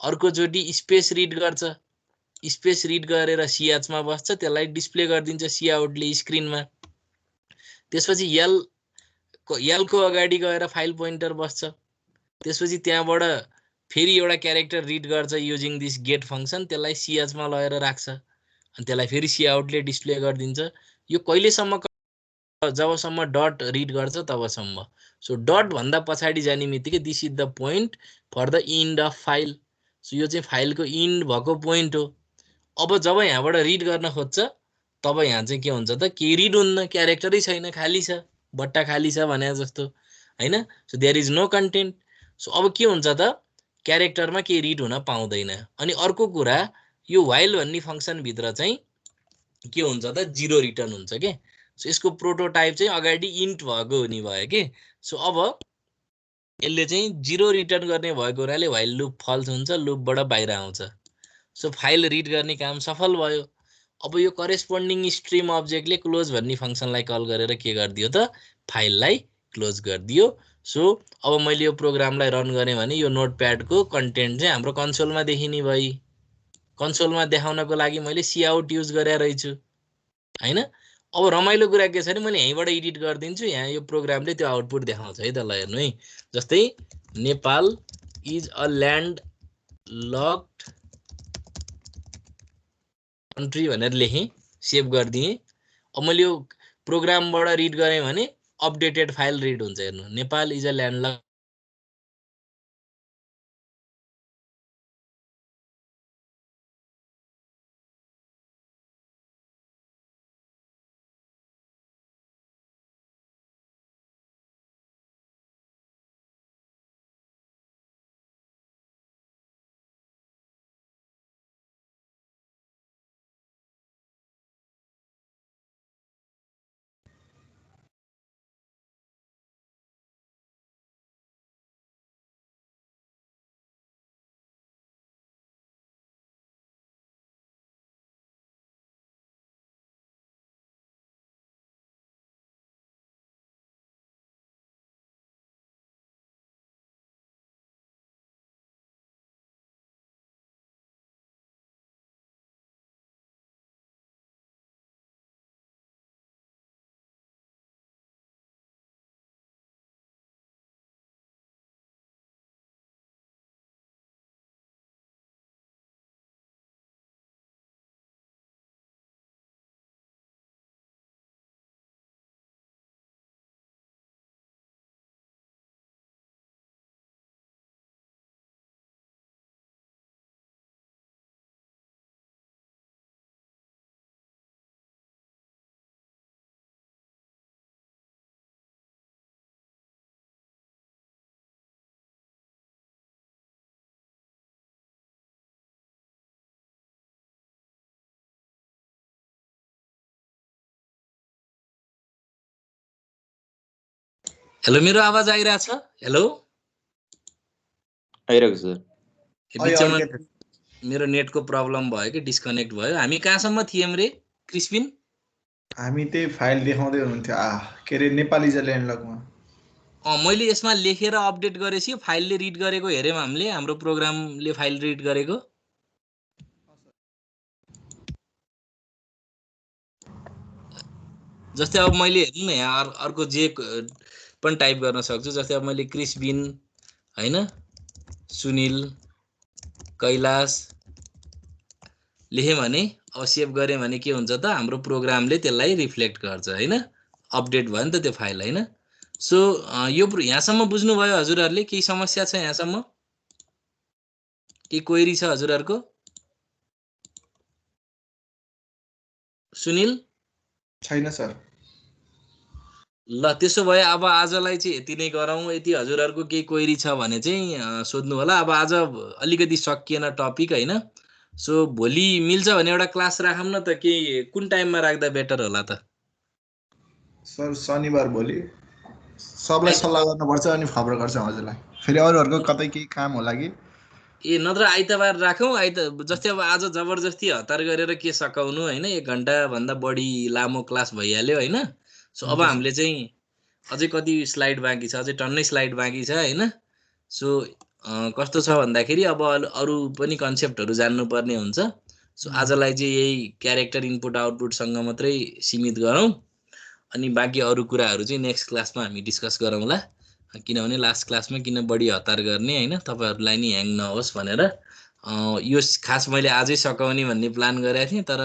अर्कोचोटि स्पेस रिड गर्छ, स्पेस रिड गरेर सिएचमा बस्छ, त्यसलाई डिस्प्ले गरिदिन्छ सी आउटले स्क्रिनमा। त्यसपछि एलको अगाडि गएर फाइल पोइन्टर बस्छ, त्यसपछि त्यहाँबाट फेरि एउटा क्यारेक्टर रिड गर्छ युजिङ दिस गेट फङ्सन, त्यसलाई सिएचमा लगेर राख्छ अनि त्यसलाई फेरि सी आउटले डिस्प्ले गरिदिन्छ। यो कहिलेसम्म, जबसम्म डट रिड गर्छ तबसम्म। सो डट भन्दा पछाडि जाने बित्तिकै this is the point for the end of file. So यो चाहिँ फाइलको इन्ड भएको पोइन्ट हो। अब जब यहाँबाट रिड गर्न खोज्छ तब यहाँ चाहिँ के हुन्छ त केही रिड हुन्न, क्यारेक्टरै छैन, खाली छ, बट्टा खाली छ भने जस्तो हैन। So there is no content. So अब के हुन्छ त क्यारेक्टरमा केही रिड हुन पाउँदैन। अनि अर्को कुरा यो व्हाइल भन्ने फङ्सन भित्र चाहिँ के हुन्छ त 0 रिटर्न हुन्छ के। सो यसको प्रोटोटाइप चाहिँ अगाडि इन्ट भएको हुने भयो के। सो अब यसले चाहिँ 0 रिटर्न गर्ने भएको हुनाले व्हाइल लुप फल्स हुन्छ, लुपबाट बाहिर आउँछ। सो फाइल रिड गर्ने काम सफल भयो। अब यो करेस्पोन्डिङ स्ट्रिम अब्जेक्टले क्लोज भन्ने फङ्सनलाई कल गरेर के गरिदियो त फाइललाई क्लोज गरिदियो। सो अब मैले यो प्रोग्रामलाई रन गरेँ भने यो नोटप्याडको कन्टेन्ट चाहिँ हाम्रो कन्सोलमा देखिने भई। कन्सोलमा देखाउनको लागि मैले काउट युज गरेर रहेछु हैन। अब रमाइलो कुरा के छ भने मैले यहीँबाट एडिट गरिदिन्छु, यहाँ यो प्रोग्रामले त्यो आउटपुट देखाउँछ है त। ल हेर्नु है, जस्तै Nepal is a land locked country भनेर लेखेँ, सेभ गरिदिएँ। अब मैले यो प्रोग्रामबाट रिड गरेँ भने अपडेटेड फाइल रिड हुन्छ। हेर्नु, Nepal is a land lock. Hello, मेरो आवाज आइरहेछ? हेलो, आइरहेको सर। बिचमा मेरो नेटको प्रब्लम भयो कि डिस्कनेक्ट भयो। हामी कहाँसम्म थियौँ रे क्रिस्पिन? हामी त्यही फाइल देखाउँदै हुनुहुन्थ्यो के अरे नेपाली इज अ ल्यान्ड लकमा। मैले यसमा लेखेर अपडेट गरेपछि फाइलले रिड गरेको हेऱ्यौँ हामीले, हाम्रो प्रोग्रामले फाइल रिड गरेको। जस्तै अब मैले हेर्नु न, यहाँ अर्को जे पनि टाइप गर्न सक्छु। जस्तै अब मैले क्रिस्बिन हैन, सुनिल, कैलाश लेखेँ भने, अब सेभ गरेँ भने के हुन्छ त हाम्रो प्रोग्रामले त्यसलाई रिफ्लेक्ट गर्छ हैन, अपडेट भयो नि त त्यो फाइल हैन। सो यो यहाँसम्म बुझ्नुभयो हजुरहरूले? केही समस्या छ यहाँसम्म? केही क्वेरी छ हजुरहरूको? सुनिल? छैन सर। ल त्यसो भए अब आजलाई चाहिँ यति नै गरौँ। यदि हजुरहरूको केही क्वेरी छ भने चाहिँ सोध्नु होला। अब आज अलिकति सकिएन टपिक हैन। सो भोलि मिल्छ भने एउटा क्लास राखौँ न त। के कुन टाइममा राख्दा बेटर होला त? सर शनिबार भोलि सबलाई सल्लाह गर्नुपर्छ अनि खबर गर्छौँ हजुरलाई। फेरि अरूहरूको कतै केही काम होला कि ए नत्र आइतबार राखौँ। जस्तै अब आज जबरजस्ती हतार गरेर के सकाउनु हैन, 1 घन्टाभन्दा बढी लामो क्लास भइहाल्यो हैन। सो अब हामीले चाहिँ अझै कति स्लाइड बाँकी छ, अझै टन्नै स्लाइड बाँकी छ हैन। सो कस्तो छ भन्दाखेरि अब अरू पनि कन्सेप्टहरू जान्नुपर्ने हुन्छ। सो आजलाई चाहिँ यही क्यारेक्टर इनपुट आउटपुटसँग मात्रै सीमित गरौँ, अनि बाँकी अरू कुराहरू चाहिँ नेक्स्ट क्लासमा हामी डिस्कस गरौँला। किनभने लास्ट क्लासमा किन बढी हतार गर्ने हैन, तपाईँहरूलाई नि ह्याङ नहोस् भनेर। यो खास मैले आजै सकाउने भन्ने प्लान गरेको थिएँ, तर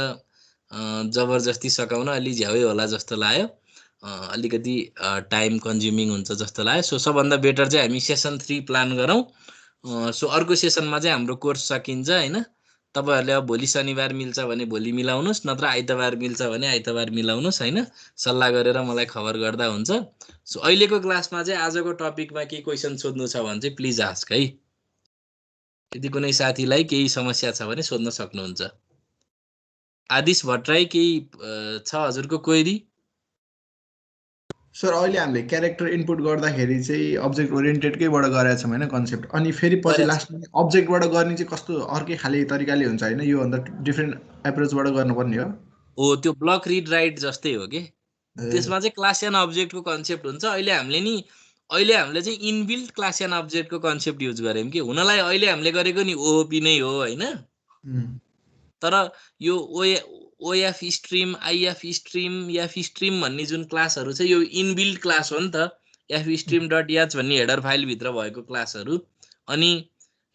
जबरजस्ती सकाउन अलि झ्याउै होला जस्तो लाग्यो। अलिकति टाइम कन्ज्युमिङ हुन्छ जस्तो लाग्यो। सो सबभन्दा बेटर चाहिँ हामी सेसन 3 प्लान गरौँ। सो अर्को सेसनमा चाहिँ हाम्रो कोर्स सकिन्छ हैन। तपाईँहरूले अब भोलि शनिबार मिल्छ भने भोलि मिलाउनुहोस्, नत्र आइतबार मिल्छ भने आइतबार मिलाउनुहोस् हैन। सल्लाह गरेर मलाई खबर गर्दा हुन्छ। सो अहिलेको क्लासमा चाहिँ आजको टपिकमा केही क्वेसन सोध्नु छ भने चाहिँ प्लिज आस्क है। यदि कुनै साथीलाई केही समस्या छ भने सोध्न सक्नुहुन्छ। आदिश भट्टराई, केही छ हजुरको क्वेरी? सर अहिले हामीले क्यारेक्टर इनपुट गर्दाखेरि चाहिँ अब्जेक्ट ओरिएन्टेडकैबाट गरेका छौँ होइन कन्सेप्ट, अनि फेरि पछि गरेको छ। लास्टमा अब्जेक्टबाट गर्ने चाहिँ कस्तो अर्कै खाले तरिकाले हुन्छ होइन, योभन्दा डिफ्रेन्ट एप्रोचबाट गर्नुपर्ने हो। हो त्यो ब्लक रिड राइट जस्तै हो कि ए, त्यसमा चाहिँ क्लास एन्ड अब्जेक्टको कन्सेप्ट हुन्छ। अहिले हामीले चाहिँ इनबिल्ट क्लास एन्ड अब्जेक्टको कन्सेप्ट युज गऱ्यौँ कि हुनलाई अहिले हामीले गरेको नि ओओपी नै हो होइन, उम्, तर यो of stream IF stream F stream भन्ने जुन क्लासहरू छ यो इनबिल्ट क्लास हो नि त। एफ स्ट्रिम डट एच भन्ने हेडर फाइलभित्र भएको क्लासहरू, अनि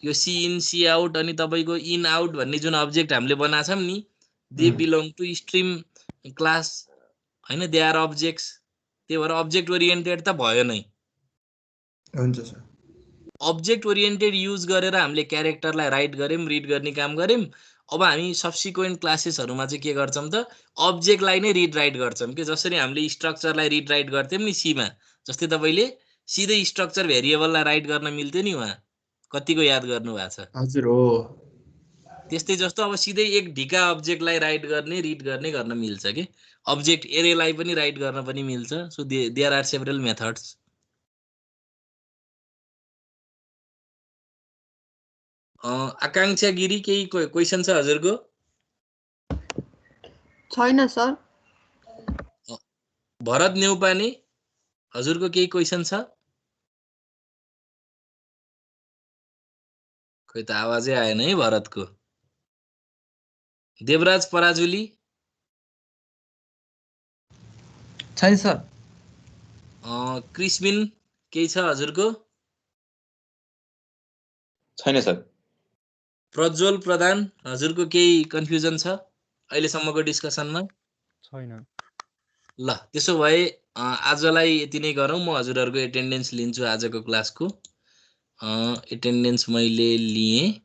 यो सी इन सी आउट अनि तपाईँको इन आउट भन्ने जुन अब्जेक्ट हामीले बनाएको छौँ नि they belong to stream class होइन, दे आर अब्जेक्ट्स। त्यही भएर अब्जेक्ट ओरिएन्टेड त भयो नै। हुन्छ सर। अब्जेक्ट ओरिएन्टेड युज गरेर हामीले क्यारेक्टरलाई राइट गऱ्यौँ, रिड गर्ने काम गऱ्यौँ। अब हामी सब्सिक्वेन्ट क्लासेसहरूमा चाहिँ के गर्छौँ त अब्जेक्टलाई नै रिड राइट गर्छौँ कि जसरी हामीले स्ट्रक्चरलाई रिड राइट गर्थ्यौँ नि सीमा, जस्तै तपाईँले सिधै स्ट्रक्चर भेरिएबललाई राइट गर्न मिल्थ्यो नि उहाँ, कतिको याद गर्नु भएको छ। हजुर हो। त्यस्तै जस्तो अब सिधै एक ढिका अब्जेक्टलाई राइट गर्ने रिड गर्ने गर्न मिल्छ कि अब्जेक्ट एरेलाई पनि राइट गर्न पनि मिल्छ। So there are several methods. Akanksha Giri केही क्वेसन छ हजुरको? छैन सर। भरत नेउपाने हजुरको केही क्वेसन छ? खोइ त आवाजै आएन है भरतको। देवराज पराजुली छैन सर। क्रिस्मिन केही छ हजुरको? छैन सर। प्रज्वल प्रधान हजुरको केही कन्फ्युजन छ अहिलेसम्मको डिस्कसनमा? छैन। ल त्यसो भए आजलाई यति नै गरौँ। म हजुरहरूको एटेन्डेन्स लिन्छु आजको क्लासको। एटेन्डेन्स मैले लिएँ।